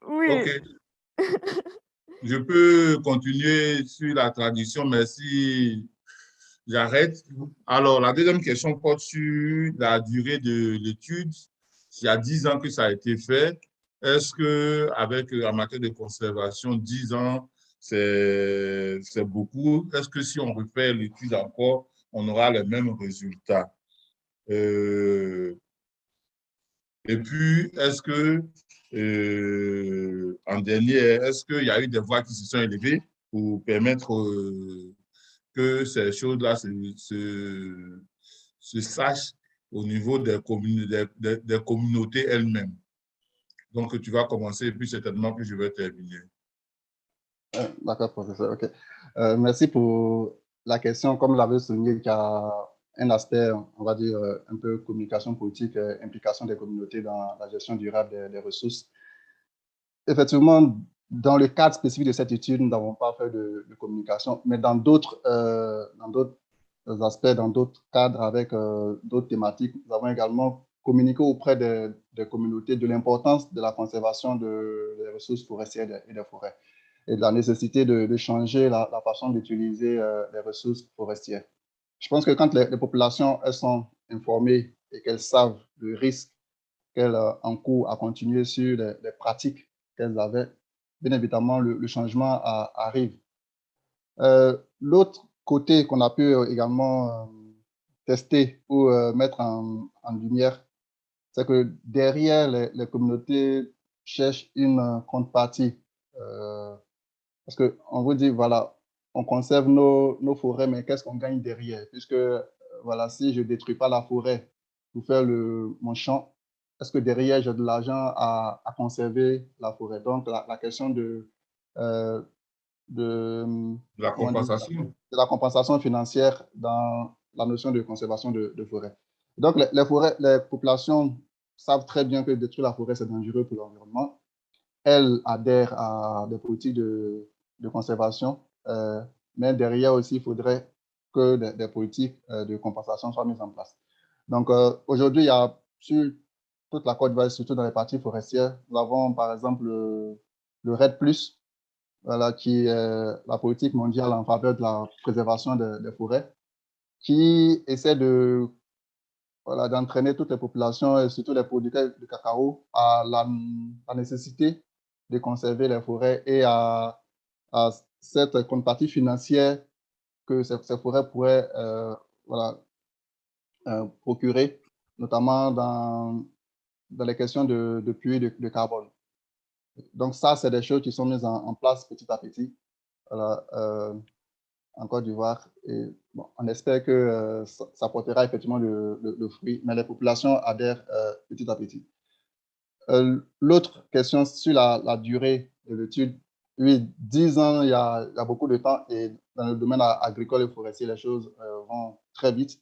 Oui. Ok. Je peux continuer sur la tradition, mais si j'arrête. Alors, la deuxième question porte sur la durée de l'étude. Il y a 10 ans que ça a été fait. Est-ce que, avec en matière de conservation, 10 ans, c'est beaucoup? Est-ce que si on refait l'étude encore, on aura les mêmes résultats? Et puis, est-ce que, en dernier, est-ce qu'il y a eu des voix qui se sont élevées pour permettre que ces choses-là se sachent au niveau des communautés elles-mêmes? Donc, tu vas commencer et puis certainement que je vais terminer. D'accord, professeur. OK. Merci pour la question. Comme l'avait souligné, il y a un aspect, on va dire, un peu communication politique, implication des communautés dans la gestion durable des ressources. Effectivement, dans le cadre spécifique de cette étude, nous n'avons pas fait de communication, mais dans d'autres aspects, dans d'autres cadres avec d'autres thématiques, nous avons également communiqué auprès des communautés de l'importance de la conservation des ressources forestières et des forêts et de la nécessité de changer la façon d'utiliser les ressources forestières. Je pense que quand les populations elles sont informées et qu'elles savent le risque qu'elles encourent à continuer sur les pratiques qu'elles avaient, bien évidemment, le changement arrive. L'autre côté qu'on a pu également tester ou mettre en lumière, c'est que derrière les communautés cherchent une contrepartie. Parce qu'on vous dit, voilà, on conserve nos forêts, mais qu'est-ce qu'on gagne derrière? Puisque, voilà, si je ne détruis pas la forêt pour faire mon champ, est-ce que derrière, j'ai de l'argent à conserver la forêt? Donc, la question de La compensation. de la compensation financière dans la notion de conservation de forêt. Donc, les populations savent très bien que détruire la forêt, c'est dangereux pour l'environnement. Elles adhèrent à des politiques de conservation, mais derrière aussi, il faudrait que des politiques de compensation soient mises en place. Donc, aujourd'hui, il y a sur toute la Côte d'Ivoire, surtout dans les parties forestières, nous avons par exemple le REDD+, voilà, qui est la politique mondiale en faveur de la préservation des forêts, qui essaie de, voilà, d'entraîner toutes les populations et surtout les producteurs de cacao à la nécessité de conserver les forêts et à cette contrepartie financière que ces forêts pourraient voilà, procurer, notamment dans les questions de puits de carbone. Donc ça, c'est des choses qui sont mises en place petit à petit, voilà, en Côte d'Ivoire. Et bon, on espère que ça portera effectivement le fruit, mais les populations adhèrent petit à petit. L'autre question sur la durée de l'étude, oui, 10 ans, il y a beaucoup de temps, et dans le domaine agricole et forestier, les choses vont très vite.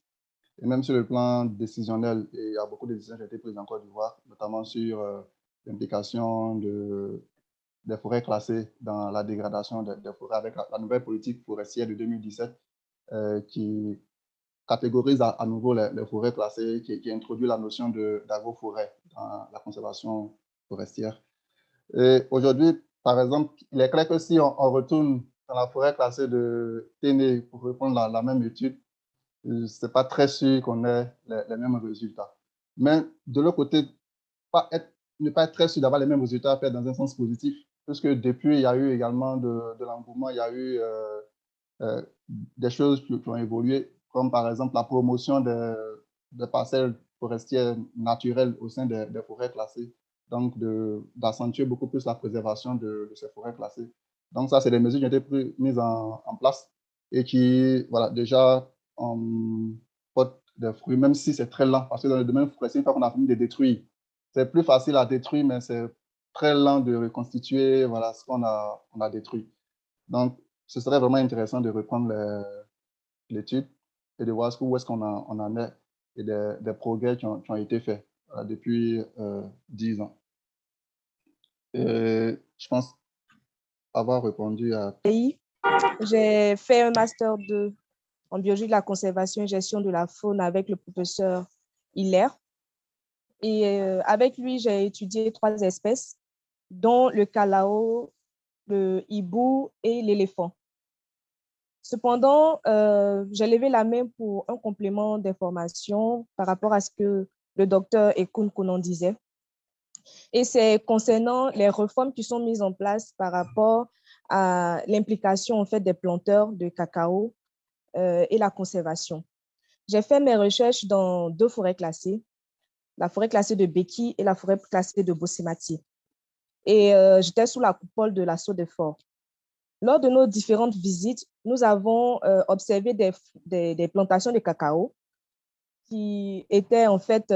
Et même sur le plan décisionnel, il y a beaucoup de décisions qui ont été prises en Côte d'Ivoire, notamment sur l'implication des forêts classées dans la dégradation des forêts avec la nouvelle politique forestière de 2017 qui catégorise à nouveau les forêts classées, qui introduit la notion d'agroforêt dans la conservation forestière. Et aujourd'hui, par exemple, il est clair que si on retourne dans la forêt classée de Téné pour répondre à la même étude, ce n'est pas très sûr qu'on ait les mêmes résultats. Mais de l'autre côté, ne pas être très sûr d'avoir les mêmes résultats fait dans un sens positif, puisque depuis, il y a eu également de l'engouement, il y a eu des choses qui ont évolué, comme par exemple la promotion des parcelles forestières naturelles au sein des forêts classées, donc d'accentuer beaucoup plus la préservation de ces forêts classées. Donc ça, c'est des mesures qui ont été mises en place et qui, voilà, déjà portent des fruits, même si c'est très lent, parce que dans le domaine forestier, une fois qu'on a fini de détruire, c'est plus facile à détruire, mais c'est très lent de reconstituer, voilà, ce qu'on a détruit. Donc, ce serait vraiment intéressant de reprendre l'étude et de voir où est-ce qu'on en est et des progrès qui ont été faits depuis 10 ans. Et je pense avoir répondu à... J'ai fait un master 2 en biologie de la conservation et gestion de la faune avec le professeur Hilaire. Et avec lui, j'ai étudié 3 espèces, dont le calao, le hibou et l'éléphant. Cependant, j'ai levé la main pour un complément d'information par rapport à ce que le docteur Ekun Konan disait. Et c'est concernant les réformes qui sont mises en place par rapport à l'implication en fait, des planteurs de cacao et la conservation. J'ai fait mes recherches dans 2 forêts classées, la forêt classée de Beki et la forêt classée de Bossemati. Et j'étais sous la coupole de l'assaut des forts. Lors de nos différentes visites, nous avons observé des plantations de cacao qui étaient en fait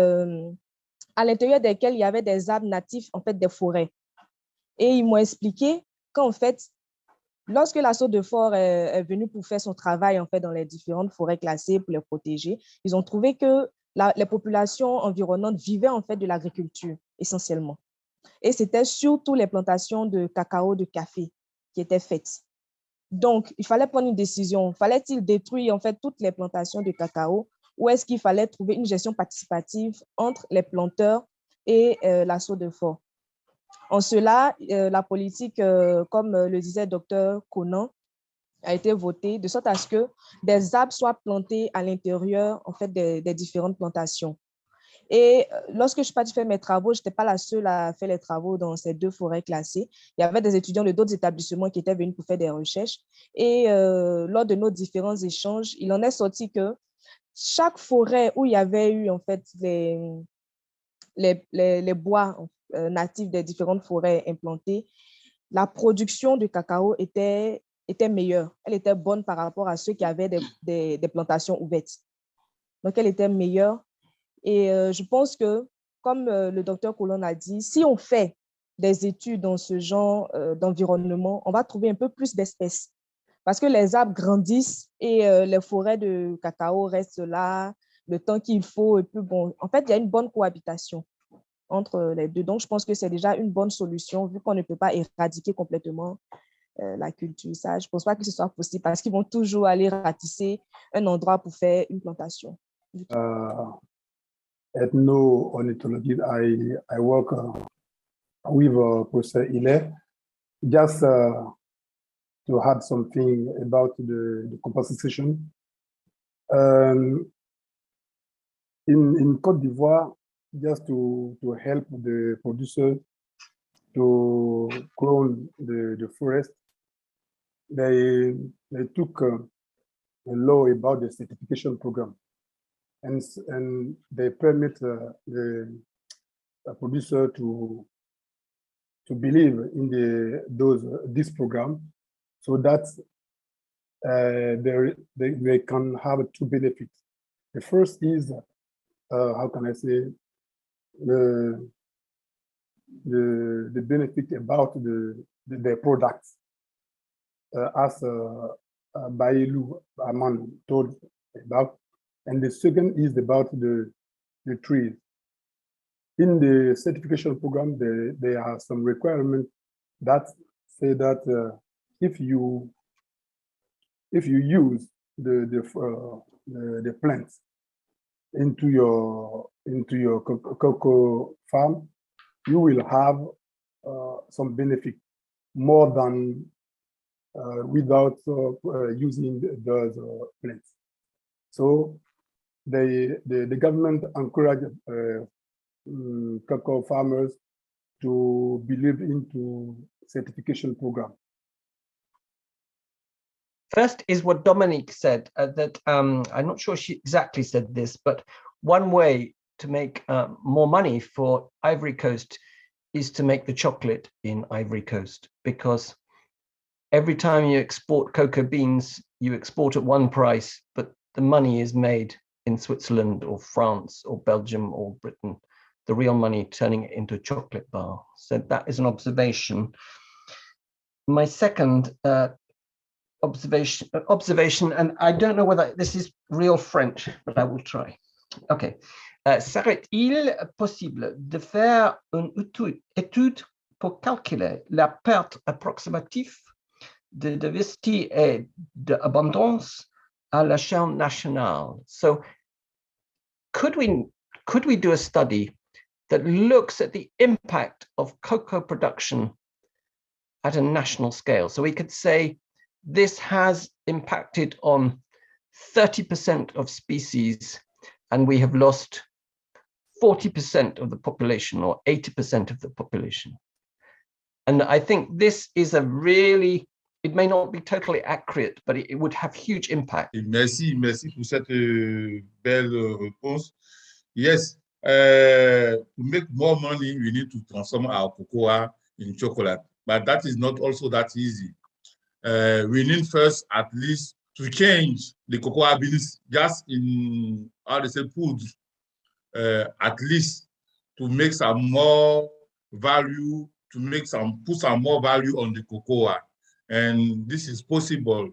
à l'intérieur desquelles il y avait des arbres natifs en fait des forêts. Et ils m'ont expliqué qu'en fait, lorsque l'assaut de forêt est venu pour faire son travail en fait dans les différentes forêts classées pour les protéger, ils ont trouvé que les populations environnantes vivaient en fait de l'agriculture essentiellement. Et c'était surtout les plantations de cacao, de café qui étaient faites. Donc, il fallait prendre une décision. Fallait-il détruire en fait toutes les plantations de cacao ou est-ce qu'il fallait trouver une gestion participative entre les planteurs et l'assaut de forêt? En cela, la politique, comme le disait Dr Konan, a été votée de sorte à ce que des arbres soient plantés à l'intérieur en fait, des différentes plantations. Et lorsque je suis partie faire mes travaux, je n'étais pas la seule à faire les travaux dans ces 2 forêts classées. Il y avait des étudiants de d'autres établissements qui étaient venus pour faire des recherches. Et lors de nos différents échanges, il en est sorti que chaque forêt où il y avait eu en fait les bois natifs des différentes forêts implantées, la production de cacao était meilleure. Elle était bonne par rapport à ceux qui avaient des plantations ouvertes. Donc, elle était meilleure. Et je pense que, comme le docteur Konan a dit, si on fait des études dans ce genre d'environnement, on va trouver un peu plus d'espèces. Parce que les arbres grandissent et les forêts de cacao restent là le temps qu'il faut. Et puis bon, en fait, il y a une bonne cohabitation entre les deux. Donc, je pense que c'est déjà une bonne solution vu qu'on ne peut pas éradiquer complètement la culture. Ça, je ne pense pas que ce soit possible parce qu'ils vont toujours aller ratisser un endroit pour faire une plantation. Ethno-ornithologist, I work with Professor Hilaire just to add something about the compensation. In Côte d'Ivoire, just to help the producer to clone the forest, they took a law about the certification program, and they permit the producer to believe in this program, so that they can have two benefits. The first is how can I say, the benefit about the products, as Bailu Aman told about, and the second is about the trees. In the certification program, there are some requirements that say that if you use the plants into your cocoa farm, you will have some benefit more than without using those plants. So the government encouraged cocoa farmers to believe into certification program. First is what Dominique said, that I'm not sure she exactly said this, but one way to make more money for Ivory Coast is to make the chocolate in Ivory Coast, because every time you export cocoa beans, you export at one price, but the money is made in Switzerland or France or Belgium or Britain, the real money turning it into a chocolate bar. So that is an observation. My second observation, and I don't know whether this is real French, but I will try. Okay. Serait-il possible de faire une étude pour calculer la perte approximative de diversité et d'abondance à l'échelle nationale? So could we do a study that looks at the impact of cocoa production at a national scale? So we could say this has impacted on 30% of species, and we have lost 40% of the population or 80% of the population. And I think this is a really, it may not be totally accurate, but it would have huge impact. Merci pour cette belle réponse. Yes, to make more money, we need to transform our cocoa in chocolate, but that is not also that easy. We need first at least to change the cocoa beans just in, how they say, food, at least to make some more value, to make put some more value on the cocoa. And this is possible,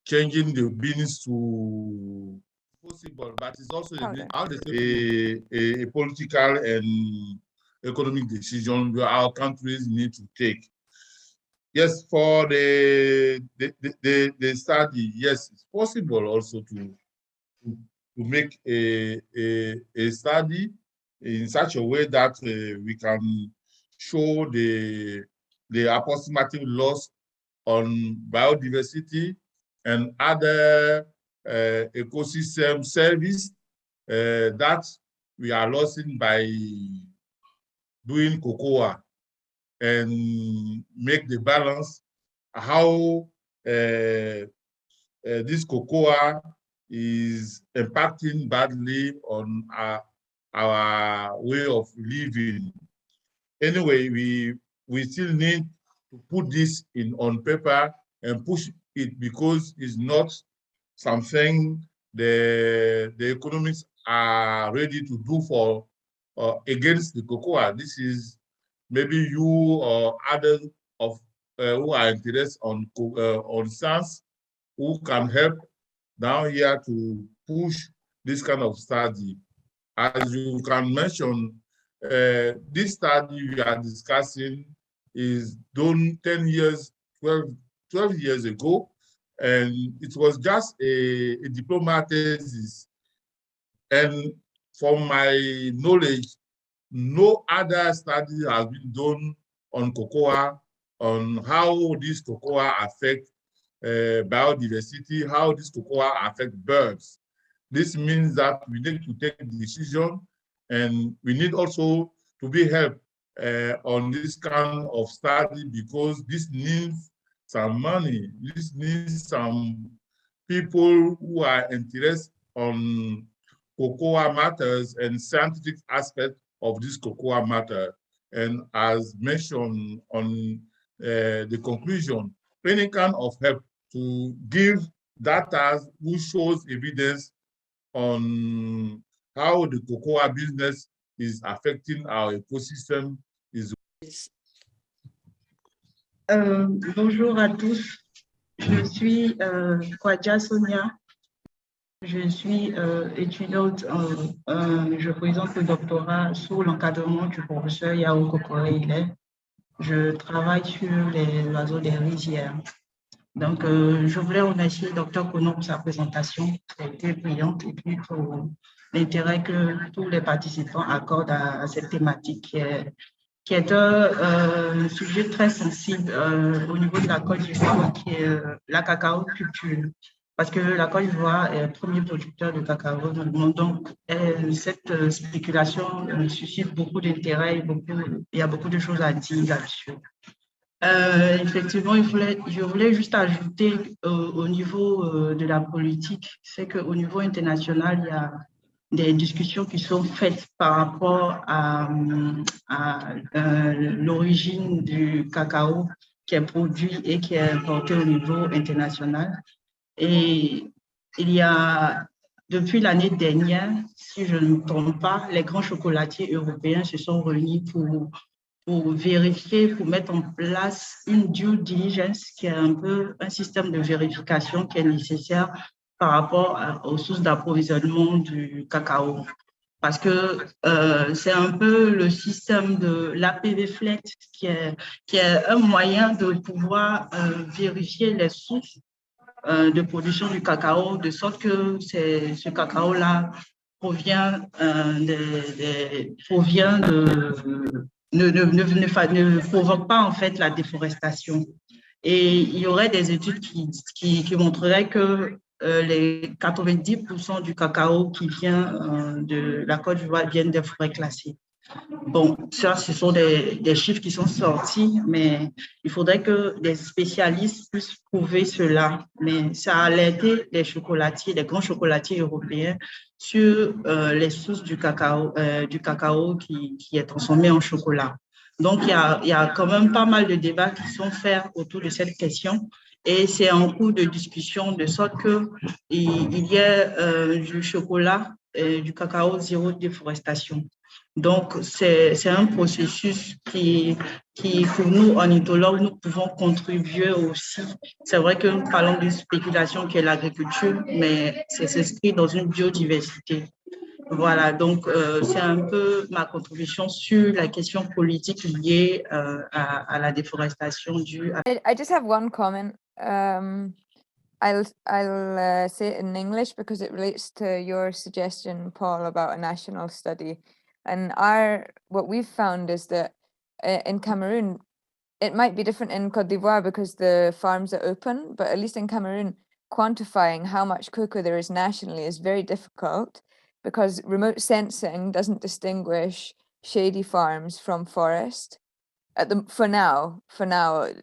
changing the beans to possible, but it's also how they say, a political and economic decision where our countries need to take. Yes, for the study, yes, it's possible also to make a study in such a way that we can show the approximative loss on biodiversity and other ecosystem service that we are losing by doing cocoa, and make the balance how this cocoa is impacting badly on our way of living. Anyway, we still need to put this on paper and push it, because it's not something the economists are ready to do for against the cocoa. This is maybe you or others of who are interested on science, who can help down here to push this kind of study. As you can mention, this study we are discussing is done 10 years, 12 years ago, and it was just a diploma thesis. And from my knowledge, no other study has been done on cocoa on how this cocoa affect biodiversity, how this cocoa affect birds. This means that we need to take a decision, and we need also to be helped on this kind of study, because this needs some money. This needs some people who are interested on cocoa matters and scientific aspects of this cocoa matter. And as mentioned on the conclusion, any kind of help to give data who shows evidence on how the cocoa business is affecting our ecosystem is. Bonjour à tous, je suis Kwadja Sonia, je suis étudiante, je présente le doctorat sous l'encadrement du professeur Yao Kokoré. Je travaille sur les oiseaux des rizières. Donc, je voulais remercier le Dr Kono pour sa présentation, qui a été brillante, et puis pour l'intérêt que tous les participants accordent à cette thématique qui est un sujet très sensible au niveau de la Côte d'Ivoire, qui est la cacao culture. Parce que la Côte d'Ivoire est le premier producteur de cacao dans le monde. Donc, cette spéculation suscite beaucoup d'intérêt, il y a beaucoup de choses à dire là-dessus. Effectivement, je voulais juste ajouter au niveau de la politique, c'est qu'au niveau international, il y a des discussions qui sont faites par rapport à l'origine du cacao qui est produit et qui est importé au niveau international. Et il y a, depuis l'année dernière, si je ne me trompe pas, les grands chocolatiers européens se sont réunis pour vérifier, pour mettre en place une due diligence, qui est un peu un système de vérification qui est nécessaire par rapport aux sources d'approvisionnement du cacao. Parce que c'est un peu le système de l'APV Flex qui est un moyen de pouvoir vérifier les sources de production du cacao, de sorte que ce cacao-là provient ne provoque pas en fait la déforestation. Et il y aurait des études qui montreraient que les 90% du cacao qui vient de la Côte d'Ivoire viennent des forêts classées. Bon, ça, ce sont des chiffres qui sont sortis, mais il faudrait que des spécialistes puissent prouver cela. Mais ça a alerté les chocolatiers, les grands chocolatiers européens sur les sources du cacao qui est transformé en chocolat. Donc, il y a quand même pas mal de débats qui sont faits autour de cette question. Et c'est en cours de discussion, de sorte qu'il y ait du chocolat, du cacao zéro déforestation. Donc, c'est un processus qui, pour nous, ornithologues, nous pouvons contribuer aussi. C'est vrai que nous parlons d'une spéculation qui est l'agriculture, mais c'est s'inscrit dans une biodiversité. Voilà, donc c'est un peu ma contribution sur la question politique liée à la déforestation due à... I just have one comment. I'll say it in English because it relates to your suggestion, Paul, about a national study. And what we've found is that in Cameroon, it might be different in Côte d'Ivoire because the farms are open, but at least in Cameroon, quantifying how much cocoa there is nationally is very difficult because remote sensing doesn't distinguish shady farms from forest. For now,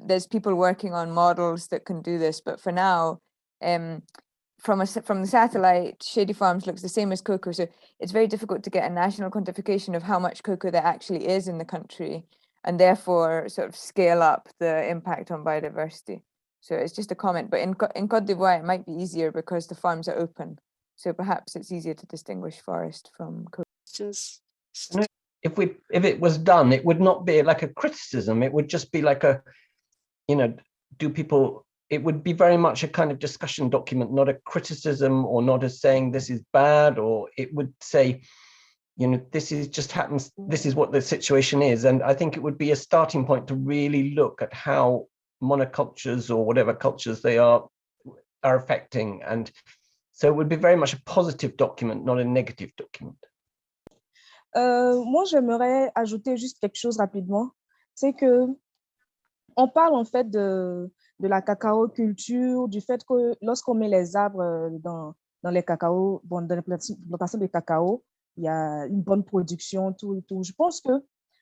there's people working on models that can do this, but for now, from the satellite, shady farms looks the same as cocoa, so it's very difficult to get a national quantification of how much cocoa there actually is in the country, and therefore sort of scale up the impact on biodiversity. So it's just a comment, but in Côte d'Ivoire, it might be easier because the farms are open, so perhaps it's easier to distinguish forest from cocoa. If it was done, it would not be like a criticism. It would just be like a, it would be very much a kind of discussion document, not a criticism or not as saying this is bad, or it would say, this is just happens, this is what the situation is. And I think it would be a starting point to really look at how monocultures or whatever cultures they are affecting. And so it would be very much a positive document, not a negative document. Moi, j'aimerais ajouter juste quelque chose rapidement. C'est que on parle en fait de la cacao culture, du fait que lorsqu'on met les arbres dans les cacao, bon, dans les plantations de cacao, il y a une bonne production, tout et tout. Je pense que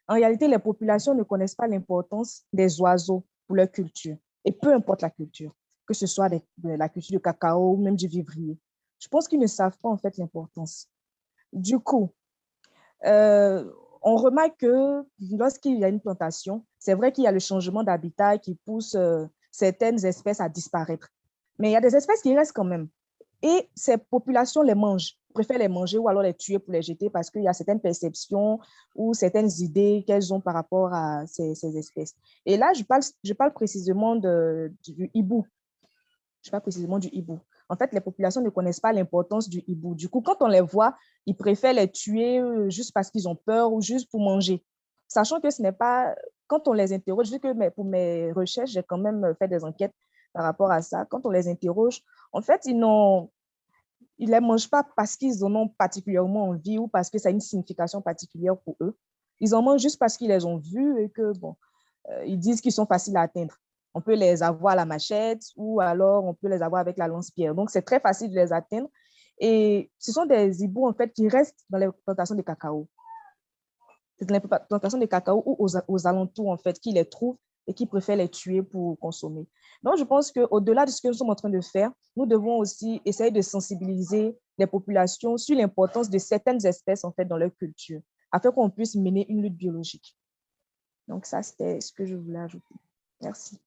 en réalité, les populations ne connaissent pas l'importance des oiseaux pour leur culture. Et peu importe la culture, que ce soit de la culture du cacao ou même du vivrier. Je pense qu'ils ne savent pas en fait l'importance. Du coup, on remarque que lorsqu'il y a une plantation, c'est vrai qu'il y a le changement d'habitat qui pousse certaines espèces à disparaître. Mais il y a des espèces qui restent quand même. Et ces populations les mangent, préfèrent les manger ou alors les tuer pour les jeter parce qu'il y a certaines perceptions ou certaines idées qu'elles ont par rapport à ces espèces. Et là, je parle précisément du hibou. Je parle précisément du hibou. En fait, les populations ne connaissent pas l'importance du hibou. Du coup, quand on les voit, ils préfèrent les tuer juste parce qu'ils ont peur ou juste pour manger. Sachant que ce n'est pas... Quand on les interroge, vu que pour mes recherches, j'ai quand même fait des enquêtes par rapport à ça. Quand on les interroge, en fait, ils ne les mangent pas parce qu'ils en ont particulièrement envie ou parce que ça a une signification particulière pour eux. Ils en mangent juste parce qu'ils les ont vus et que, bon, ils disent qu'ils sont faciles à atteindre. On peut les avoir à la machette ou alors on peut les avoir avec la lance-pierre. Donc, c'est très facile de les atteindre. Et ce sont des hiboux, en fait, qui restent dans les plantations de cacao. C'est dans les plantations de cacao ou aux alentours, en fait, qui les trouvent et qui préfèrent les tuer pour consommer. Donc, je pense qu'au-delà de ce que nous sommes en train de faire, nous devons aussi essayer de sensibiliser les populations sur l'importance de certaines espèces, en fait, dans leur culture, afin qu'on puisse mener une lutte biologique. Donc, ça, c'était ce que je voulais ajouter. Merci.